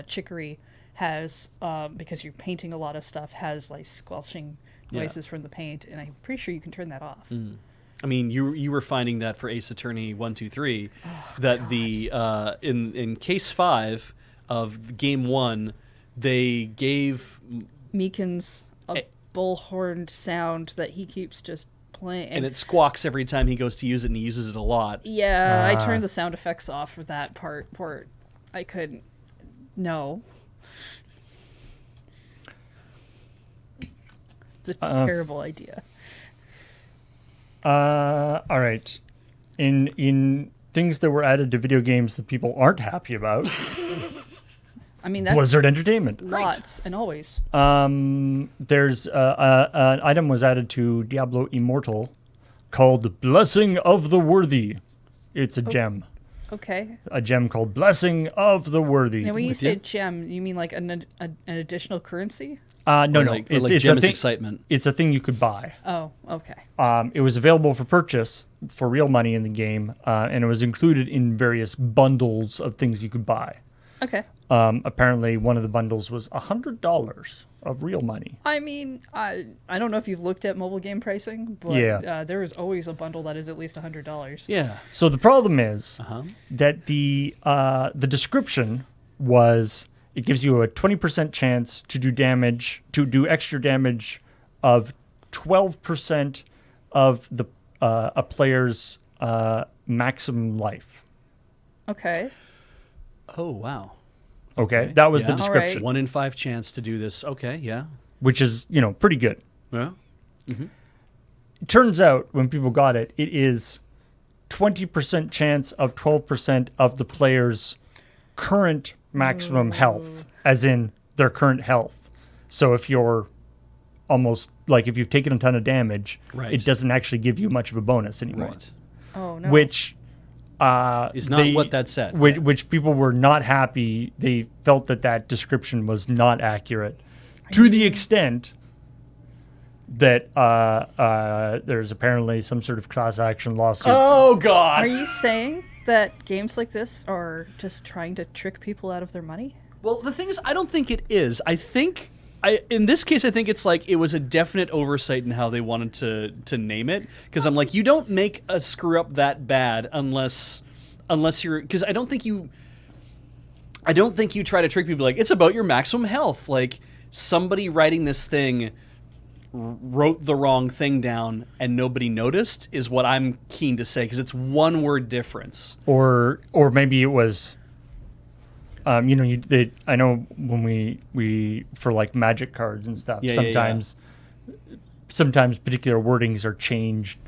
Chicory has, because you're painting a lot of stuff, has like squelching noises from the paint, and I'm pretty sure you can turn that off. I mean, you were finding that for Ace Attorney 1, 2, 3, that the in case 5 of game 1, they gave Meekins a bullhorned sound that he keeps just playing, and it squawks every time he goes to use it, and he uses it a lot. Yeah, I turned the sound effects off for that part. I couldn't. No. It's a terrible idea. All right. In things that were added to video games that people aren't happy about, I mean, that's Blizzard Entertainment. lots and always. There's an item was added to Diablo Immortal called Blessing of the Worthy. It's a gem. Okay. A gem called Blessing of the Worthy. Now, when you say gem, you mean like an additional currency? No, Or no. like It's gem a is thing. excitement. It's a thing you could buy. Oh, okay. It was available for purchase for real money in the game, and it was included in various bundles of things you could buy. Okay. Apparently, one of the bundles was $100 of real money. I mean, I don't know if you've looked at mobile game pricing, but Yeah. there is always a bundle that is at least $100. Yeah. So the problem is Uh-huh. that the description was it gives you a 20% chance to do extra damage of 12% of the a player's maximum life. Okay. Oh, wow. Okay, that was the Yeah. description, Alright. 1 in 5 chance to do this. Okay, yeah. which is pretty good. Yeah. It turns out when people got it, it is 20% chance of 12% of the player's current maximum health, as in their current health. So if you're almost like if you've taken a ton of damage, Right. it doesn't actually give you much of a bonus anymore. Right. Oh, no. Which Is not what that said. Which people were not happy. They felt that description was not accurate, to the extent that there's apparently some sort of class action lawsuit. Oh, God. Are you saying that games like this are just trying to trick people out of their money? Well, the thing is, I don't think it is. In this case, I think it's like it was a definite oversight in how they wanted to name it. Because I'm like, you don't make a screw up that bad unless you're. Because I don't think you try to trick people like it's about your maximum health. Like somebody writing this thing wrote the wrong thing down and nobody noticed is what I'm keen to say because it's one word difference. Or maybe it was, I know when we for like magic cards and stuff, sometimes particular wordings are changed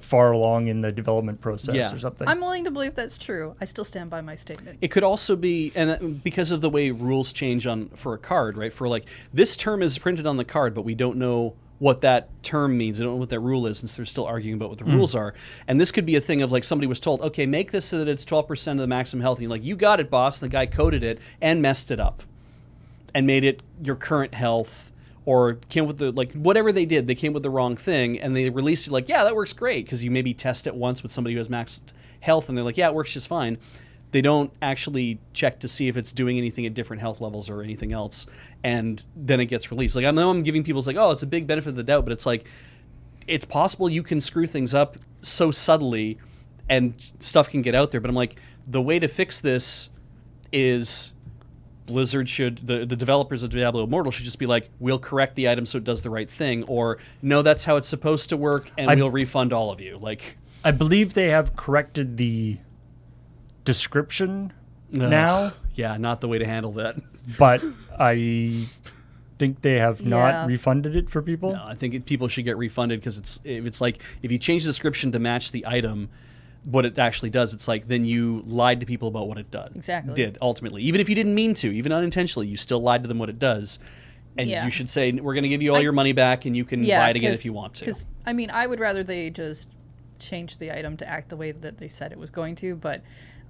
far along in the development process or something. I'm willing to believe that's true. I still stand by my statement. It could also be, because of the way rules change for a card, right? For like this term is printed on the card, but we don't know what that term means. I don't know what that rule is, since they're still arguing about what the rules are. And this could be a thing of like somebody was told, okay, make this so that it's 12% of the maximum health. And you're like, you got it, boss. And the guy coded it and messed it up and made it your current health. Or came with whatever they did, they came with the wrong thing, and they released it like, yeah, that works great, because you maybe test it once with somebody who has max health, and they're like, yeah, it works just fine. They don't actually check to see if it's doing anything at different health levels or anything else, and then it gets released. Like, I know I'm giving people, it's like, oh, it's a big benefit of the doubt, but it's like, it's possible you can screw things up so subtly, and stuff can get out there, but I'm like, the way to fix this is... Blizzard should, the developers of Diablo Immortal should just be like, we'll correct the item so it does the right thing, or no, that's how it's supposed to work, and we'll refund all of you. Like, I believe they have corrected the description now, yeah, not the way to handle that. but I think they have Yeah. not refunded it for people. No, I think people should get refunded because it's like if you change the description to match the item, what it actually does, it's like then you lied to people about what it did ultimately. Even if you didn't mean to, even unintentionally, you still lied to them what it does. And you should say, we're going to give you all your money back and you can buy it again if you want to. Because, I mean, I would rather they just change the item to act the way that they said it was going to, but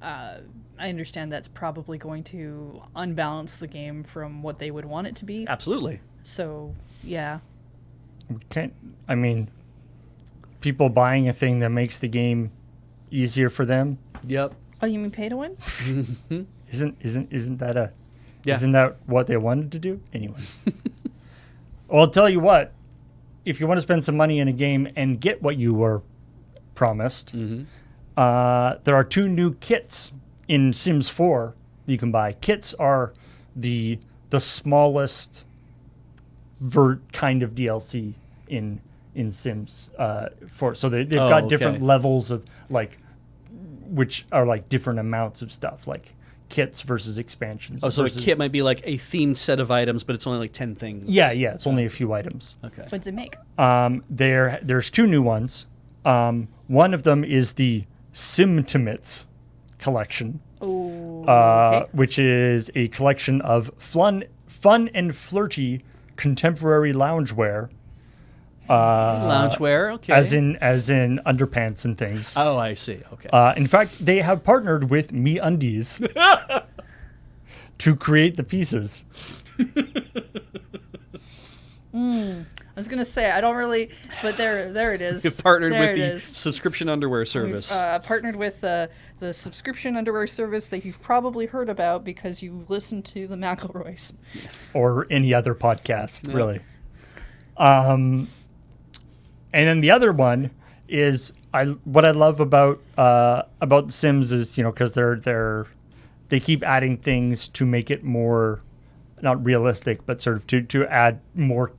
I understand that's probably going to unbalance the game from what they would want it to be. Absolutely. So, yeah. People buying a thing that makes the game easier for them. Yep. Oh, you mean pay to win? Isn't that Yeah. Isn't that what they wanted to do? Anyway. Well, I'll tell you what. If you want to spend some money in a game and get what you were promised, there are 2 new kits in Sims 4 that you can buy. Kits are the smallest kind of DLC in Sims 4. So they've got different levels of which are like different amounts of stuff, like kits versus expansions. Oh, so a kit might be like a themed set of items, but it's only like 10 things. Yeah, it's only a few items. Okay. What does it make? There's 2 new ones. One of them is the Simtimates collection, Okay. which is a collection of fun and flirty contemporary loungewear. Loungewear, okay. As in underpants and things. Oh, I see. Okay. In fact, they have partnered with MeUndies to create the pieces. I was gonna say I don't really, but there it is. You've partnered There with it the is. subscription underwear service. We've partnered with the subscription underwear service that you've probably heard about because you listen to the McElroys. Or any other podcast, really. And then the other one is what I love about The Sims is, because they keep adding things to make it more not realistic, but sort of to add more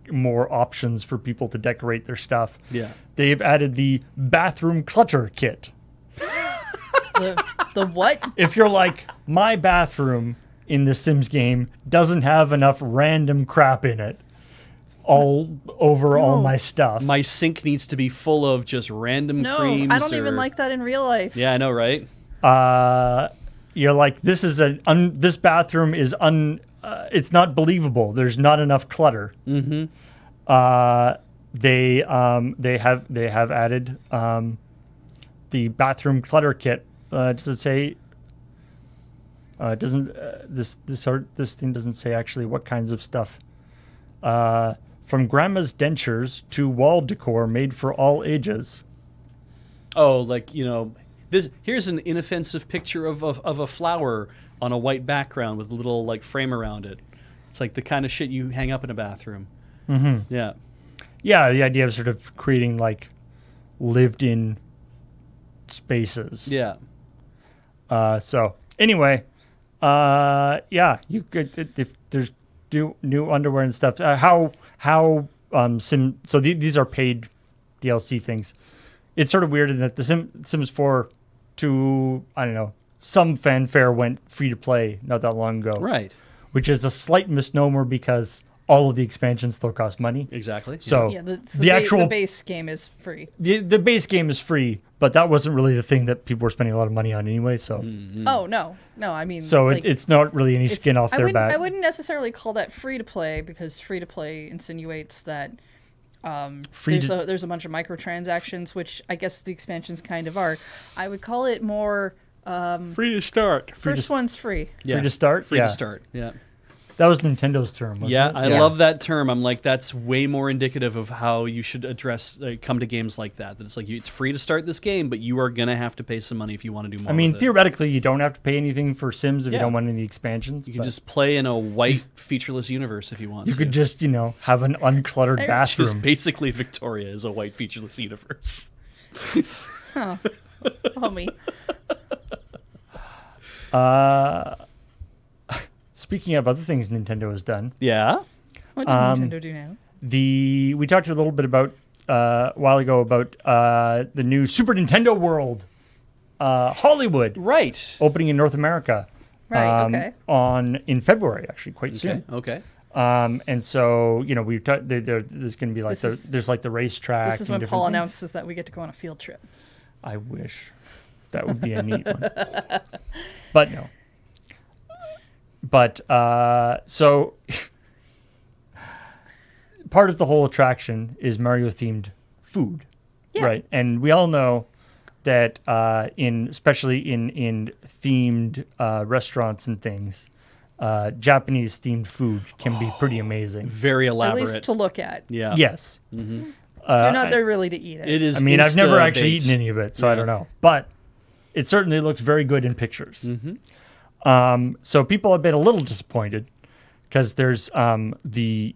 options for people to decorate their stuff. Yeah. They've added the bathroom clutter kit. The what? If you're like, my bathroom in the Sims game doesn't have enough random crap in it all over all my stuff. My sink needs to be full of just random No, creams. I don't even like that in real life. Yeah, I know, right? You're like, this is this bathroom is it's not believable. There's not enough clutter. Mm-hmm. They have added the bathroom clutter kit. Does it say? Doesn't this thing doesn't say actually what kinds of stuff? From grandma's dentures to wall decor made for all ages. Oh, like, this. Here's an inoffensive picture of a flower on a white background with a little like frame around it. It's like the kind of shit you hang up in a bathroom. Mm-hmm. Yeah. Yeah, the idea of sort of creating like lived-in spaces. Yeah. So anyway, yeah, you could if there's new underwear and stuff. How so these are paid DLC things. It's sort of weird in that the Sims 4 to I don't know some fanfare went free to play not that long ago. Right. Which is a slight misnomer because all of the expansions still cost money. Exactly. So Yeah, the base game is free. The base game is free, but that wasn't really the thing that people were spending a lot of money on anyway. So Oh no, I mean, so like, it's not really any skin off their back. I wouldn't necessarily call that free to play because free to play insinuates that there's a bunch of microtransactions, which I guess the expansions kind of are. I would call it more free to start. first one's free. Free to start. Free Yeah. to start. Yeah. That was Nintendo's term. Wasn't Yeah, it? I love that term. I'm like, that's way more indicative of how you should address, come to games like that. That it's like, it's free to start this game, but you are going to have to pay some money if you want to do more. I mean, with it. theoretically, you don't have to pay anything for Sims if you Yeah. don't want any expansions. You can but just play in a white, featureless universe if you want you to. could just have an uncluttered Just bathroom. basically Victoria is a white, featureless universe. Homie. Speaking of other things Nintendo has done, Yeah. What did Nintendo do now? we talked a little bit about a while ago about the new Super Nintendo World, Hollywood, Right. opening in North America. Right, okay. In February, actually, quite soon. Okay. And so we've there's going to be like there's like the racetrack. This is and when different Paul things. announces that we get to go on a field trip. I wish that would be a neat one, but no. But so part of the whole attraction is Mario themed food, Yeah. right? And we all know that especially in themed restaurants and things, Japanese themed food can be pretty amazing. Very At elaborate. least to look at. Yeah. Yes. Mm-hmm. You're not there really to eat it. It is. I mean, I've never actually Insta-bait. eaten any of it, so I Yeah. don't know. But it certainly looks very good in pictures. Mm-hmm. So people have been a little disappointed because there's the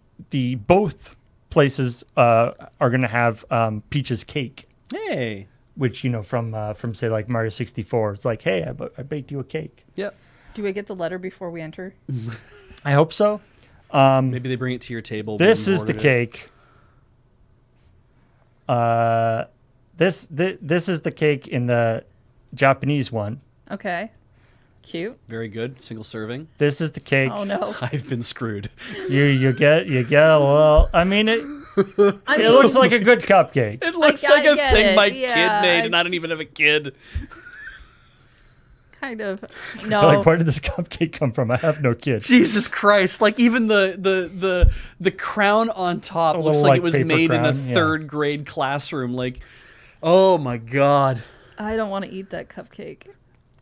both places are going to have Peach's cake, Hey. which from say like Mario 64. It's like, hey, I baked you a cake. Yep. Do we get the letter before we enter? I hope so. Maybe they bring it to your table. This when you is the ordered it. cake. This is the cake in the Japanese one. Okay. Cute. Very good. Single serving. This is the cake. Oh no. I've been screwed. You get a little. I mean it. It looks like a good cupcake. It looks I like a get thing it. my Yeah, kid made, and I don't even have a kid. Kind of. No. Like, where did this cupcake come from? I have no kids. Jesus Christ! Like even the crown on top looks little, like like, it was paper made in a crown, yeah. third grade classroom. Like, oh my god! I don't want to eat that cupcake.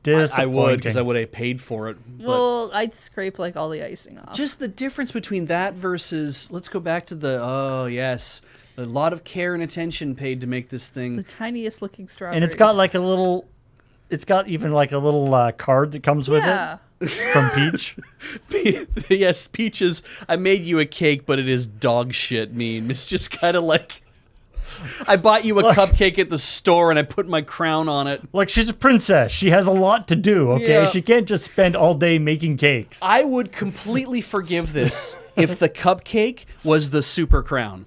I would because I would have paid for it. Well, I'd scrape like all the icing off. Just the difference between that versus let's go back to a lot of care and attention paid to make this thing. The tiniest looking strawberry. And it's got like a little. It's got even like a little card that comes with it from Peach. Yes, Peaches. I made you a cake, but it is dog shit mean. It's just kind of like I bought you a cupcake at the store and I put my crown on it. Like, she's a princess. She has a lot to do, okay? Yeah. She can't just spend all day making cakes. I would completely forgive this if the cupcake was the super crown.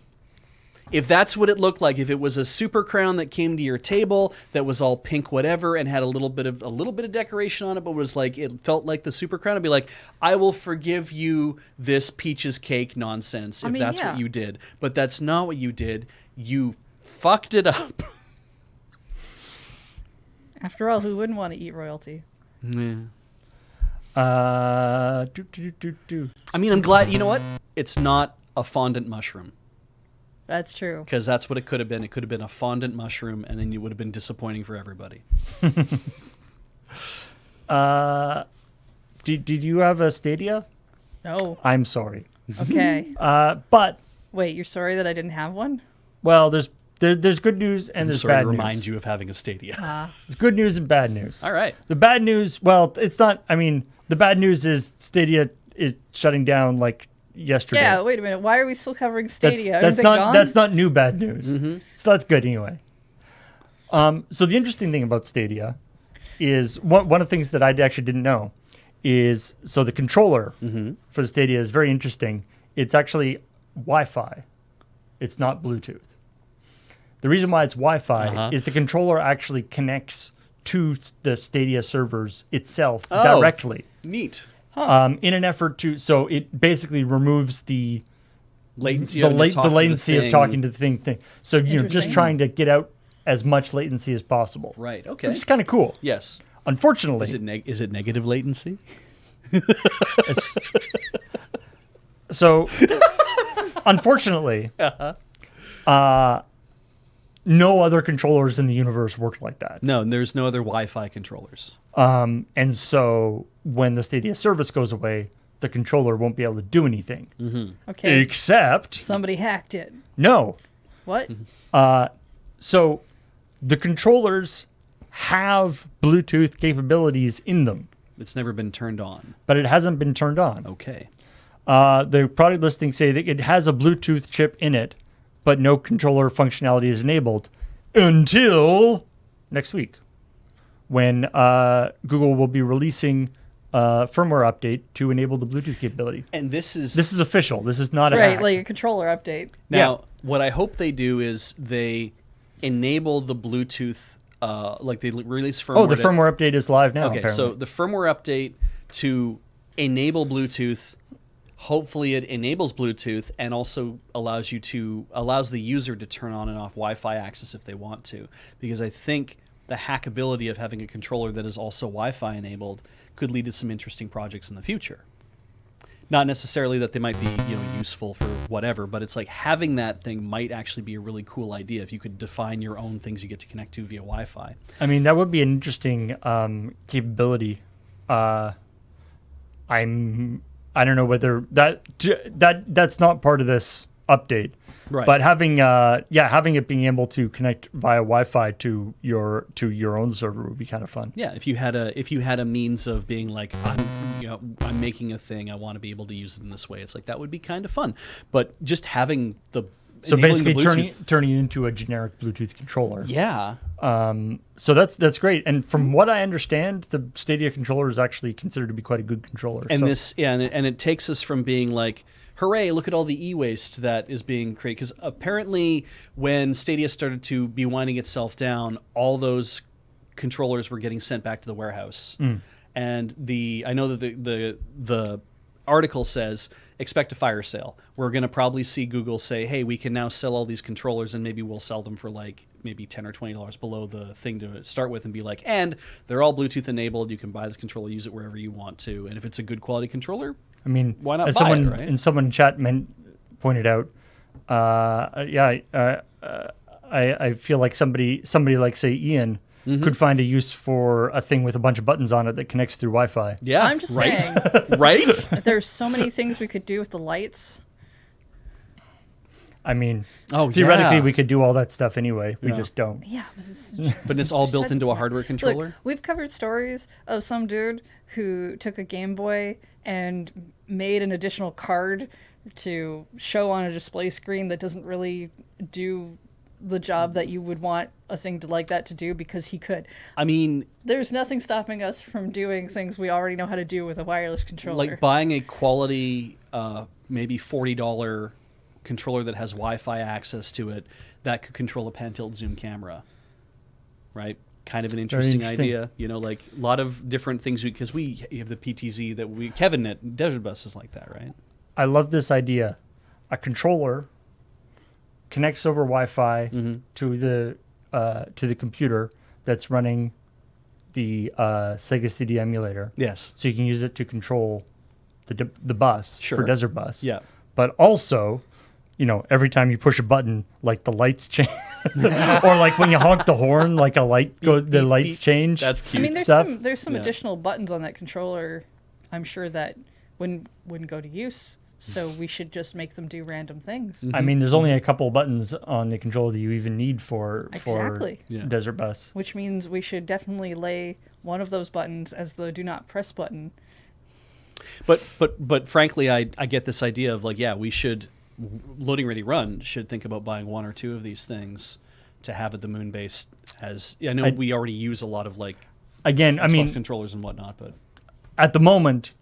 If that's what it looked like, if it was a super crown that came to your table that was all pink whatever and had a little bit of decoration on it, but was like it felt like the super crown, I'd be like, I will forgive you this Peaches cake nonsense if that's what you did. But that's not what you did. You fucked it up. After all, who wouldn't want to eat royalty? Yeah. I I mean, I'm glad. You know what? It's not a fondant mushroom. That's true. Because that's what it could have been. It could have been a fondant mushroom, and then it would have been disappointing for everybody. Did you have a Stadia? No. I'm sorry. Okay. But Wait, you're sorry that I didn't have one? well, there's good news and I'm there's sorry bad to remind news. you of having a Stadia. It's good news and bad news. All right. The bad news, well, it's not. I mean, the bad news is Stadia is shutting down like yesterday. Yeah, wait a minute. Why are we still covering Stadia? That's Aren't they not gone? that's not new bad news. Mm-hmm. So that's good anyway. So the interesting thing about Stadia is one of the things that I actually didn't know is so the controller for the Stadia is very interesting. It's actually Wi-Fi. It's not Bluetooth. The reason why it's Wi-Fi is the controller actually connects to the Stadia servers itself directly. Neat. In an effort to, so it basically removes the Latency the, of having to talk to the latency of thing. talking to the thing. So you're just Interesting. trying to get out as much latency as possible. Right. Okay. Which is kind of cool. Yes. Unfortunately, Is it negative latency? it's- so unfortunately, no other controllers in the universe work like that. No, and there's no other Wi-Fi controllers. And so when the Stadia service goes away, the controller won't be able to do anything. Okay. Except, Somebody hacked it. no. What? So the controllers have Bluetooth capabilities in them, It's never been turned on. but it hasn't been turned on. Okay. The product listings say that it has a Bluetooth chip in it, but no controller functionality is enabled until next week, when Google will be releasing a firmware update to enable the Bluetooth capability. And this is This is official. This is not a Right, hack. like a controller update. now what I hope they do is they enable the Bluetooth. Like they release firmware. Oh, the firmware update is live now. Okay, apparently. so the firmware update to enable Bluetooth. Hopefully, it enables Bluetooth and also allows the user to turn on and off Wi-Fi access if they want to. Because I think the hackability of having a controller that is also Wi-Fi enabled could lead to some interesting projects in the future. Not necessarily that they might be useful for whatever, but it's like having that thing might actually be a really cool idea if you could define your own things you get to connect to via Wi-Fi. I mean, that would be an interesting capability. I don't know whether that's not part of this update, Right. But having it being able to connect via Wi-Fi to your own server would be kind of fun. Yeah, if you had a means of being like, I'm making a thing, I want to be able to use it in this way. It's like that would be kind of fun. But just having the So enabling basically, the Bluetooth- turning it into a generic Bluetooth controller. Yeah. So that's great. And from what I understand, the Stadia controller is actually considered to be quite a good controller. And so. and it takes us from being like, hooray, look at all the e-waste that is being created. Because apparently when Stadia started to be winding itself down, all those controllers were getting sent back to the warehouse. And I know that the article says expect a fire sale. We're going to probably see Google say, hey, we can now sell all these controllers, and maybe we'll sell them for like maybe $10 or $20 below the thing to start with, and be like, and they're all Bluetooth enabled. You can buy this controller, use it wherever you want to, and if it's a good quality controller, I mean, why not as buy someone it, right? in someone in chat pointed out, I feel like somebody like say Ian could find a use for a thing with a bunch of buttons on it that connects through Wi-Fi. Yeah, I'm just right? saying. Right? There's so many things we could do with the lights. I mean, Oh, theoretically, yeah. we could do all that stuff anyway. We Yeah. just don't. Yeah, but But it's all built into a hardware controller. Look, we've covered stories of some dude who took a Game Boy and made an additional card to show on a display screen that doesn't really do the job that you would want a thing like that to do because he could. I mean, There's nothing stopping us from doing things we already know how to do with a wireless controller. like buying a quality, maybe $40 controller that has Wi-Fi access to it that could control a pan tilt zoom camera, right? Kind of an interesting idea, you know, like a lot of different things because we have the PTZ that Kevin at Desert Bus is like that, right? I love this idea. A controller connects over Wi-Fi to the computer that's running the Sega CD emulator. Yes. So you can use it to control the bus for Sure. Desert Bus. Yeah. But also, you know, every time you push a button, like the lights change, or like when you honk the horn, like the lights beep. change. That's I cute. mean, stuff. there's some Yeah. additional buttons on that controller, I'm sure that wouldn't go to use. So we should just make them do random things. I mean, there's only a couple of buttons on the controller that you even need for Exactly. Yeah. Desert Bus. Which means we should definitely lay one of those buttons as the do not press button. But frankly, I get this idea of like, yeah, we should Loading Ready Run should think about buying one or two of these things to have at the moon base. As I know we already use a lot of like Again, I Xbox mean, controllers and whatnot, but at the moment,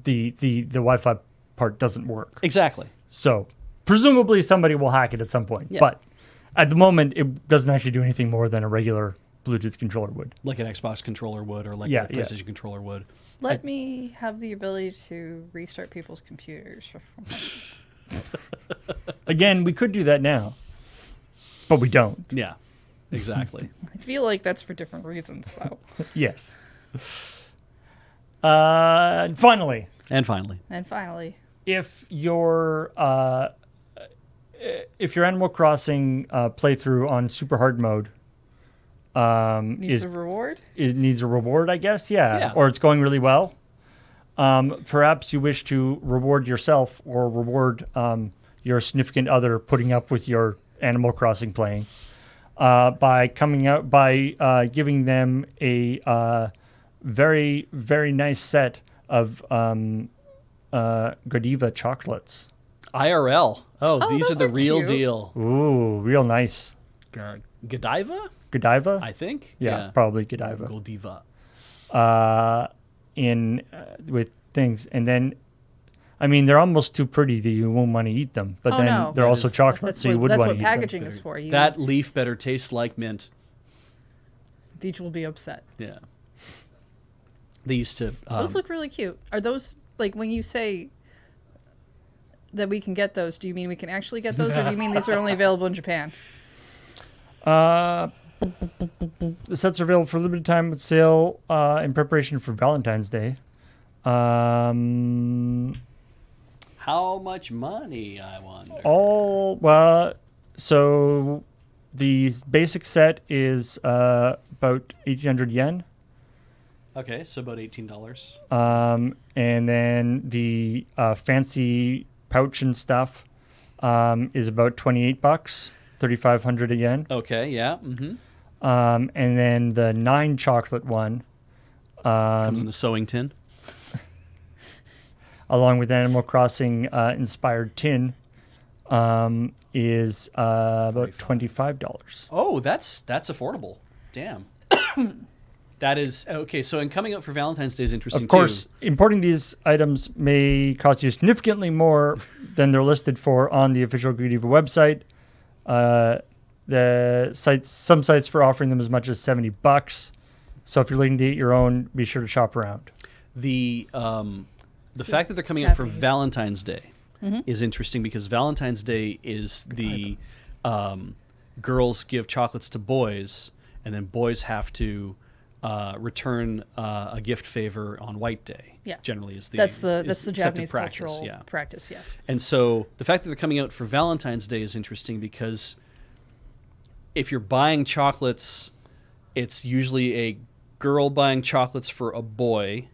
the Wi-Fi part doesn't work. exactly. So presumably somebody will hack it at some point. Yeah. But at the moment, it doesn't actually do anything more than a regular Bluetooth controller would. Like an Xbox controller would, or like Yeah, a yeah. PlayStation controller would. Let me have the ability to restart people's computers. Again, we could do that now, but we don't. Yeah, exactly. I feel like that's for different reasons, though. Yes. Finally, And finally, And finally, if your Animal Crossing playthrough on super hard mode needs a reward. it needs a reward, I guess, Yeah. or it's going really well. Perhaps you wish to reward yourself or reward your significant other putting up with your Animal Crossing playing by giving them a very, very nice set of Godiva chocolates. IRL. Oh, these those are the are real cute. deal. Ooh, real nice. Godiva, Godiva? I think. Yeah, probably Godiva. Godiva. With things, and then, I mean, they're almost too pretty that you won't want to eat them. But Oh, then no. they're That also is- chocolate, That's so you what, would that's want what to eat them. packaging is for. You, That leaf better taste like mint. Beach will be upset. Yeah. They used to. Those look really cute. Are those, like, when you say that we can get those, do you mean we can actually get those, or do you mean these are only available in Japan? The sets are available for limited time at sale in preparation for Valentine's Day. How much money, I wonder? So the basic set is about 1,800 yen. Okay, so about $18. And then the fancy pouch and stuff is about $28, 3,500 yen. Okay, yeah. Mm-hmm. And then the 9 chocolate one, Comes in a sewing tin. along with Animal Crossing inspired tin, is about $25. Oh, that's affordable. Damn. That is okay. So, in coming up for Valentine's Day is interesting Of course, too. importing these items may cost you significantly more than they're listed for on the official Godiva website. Some sites for offering them as much as $70. So if you're looking to get your own, be sure to shop around. The The So fact that they're coming out for Japanese. Valentine's Day is interesting because Valentine's Day is the girls give chocolates to boys, and then boys have to return a gift favor on White Day. Yeah. Generally, is the That's the accepted Japanese practice. cultural Yeah. practice. Yes. And so the fact that they're coming out for Valentine's Day is interesting because if you're buying chocolates, it's usually a girl buying chocolates for a boy.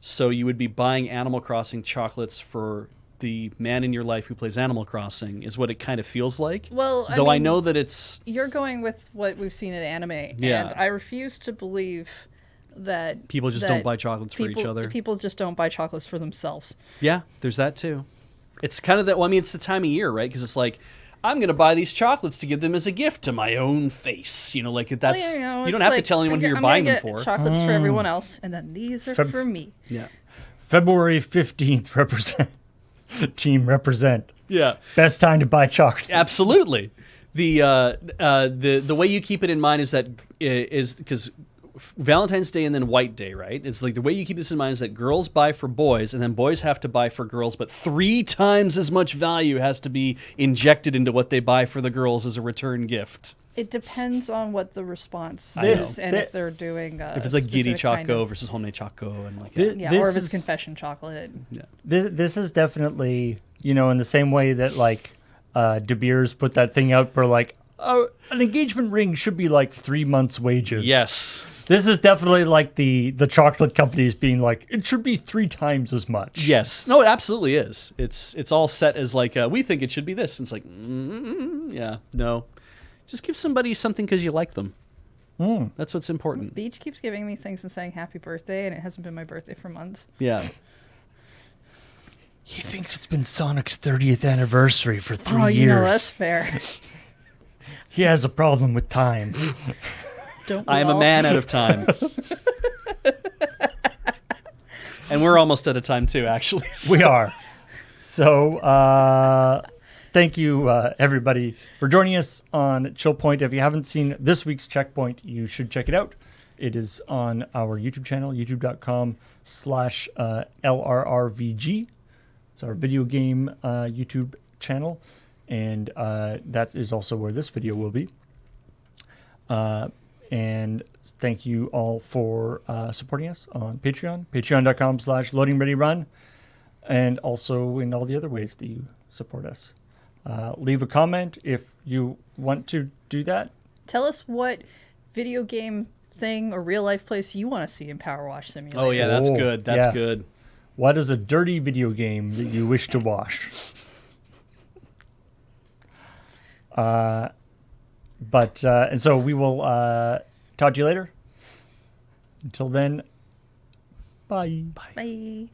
So you would be buying Animal Crossing chocolates for the man in your life who plays Animal Crossing, is what it kind of feels like. Well, Though I mean, know that it's... you're going with what we've seen in anime, Yeah. and I refuse to believe that People just that don't buy chocolates for each other. People just don't buy chocolates for themselves. Yeah, there's that too. It's kind of that... Well, I mean, it's the time of year, right? Because it's like, I'm going to buy these chocolates to give them as a gift to my own face. You know, like that's... Well, yeah, you it's don't have like, to tell anyone who you're I'm buying gonna them get for. chocolates for everyone else, and then these are for me. Yeah. February 15th, represent. Team represent. Yeah. Best time to buy chocolate. Absolutely. The way you keep it in mind is that is because Valentine's Day and then White Day, right? It's like the way you keep this in mind is that girls buy for boys and then boys have to buy for girls, but 3 times as much value has to be injected into what they buy for the girls as a return gift. It depends on what the response This- is, and that- if they're doing If it's like Giddy specific kind Choco of- versus Homemade Choco and like Thi- that. yeah, this or if it's is- confession chocolate. This is definitely, in the same way that like De Beers put that thing out for like, oh, an engagement ring should be like 3 months' wages. Yes. This is definitely like the chocolate companies being like, it should be 3 times as much. Yes. No, it absolutely is. It's all set as like, we think it should be this. And it's like, yeah, no. Just give somebody something because you like them. That's what's important. Beach keeps giving me things and saying happy birthday, and it hasn't been my birthday for months. Yeah. He thinks it's been Sonic's 30th anniversary for 3 years. You know, that's fair. He has a problem with time. Don't I am a man out of time. And we're almost out of time too, actually. We are. So, thank you, everybody, for joining us on ChillPoint. If you haven't seen this week's Checkpoint, you should check it out. It is on our YouTube channel, youtube.com/LRRVG. It's our video game YouTube channel, and that is also where this video will be. And thank you all for supporting us on Patreon, patreon.com/loadingreadyrun, and also in all the other ways that you support us. Leave a comment if you want to do that. Tell us what video game thing or real life place you want to see in Power Wash Simulator. Oh, yeah, that's Oh, good. That's yeah. good. What is a dirty video game that you wish to wash? And so we will talk to you later. Until then, bye. Bye.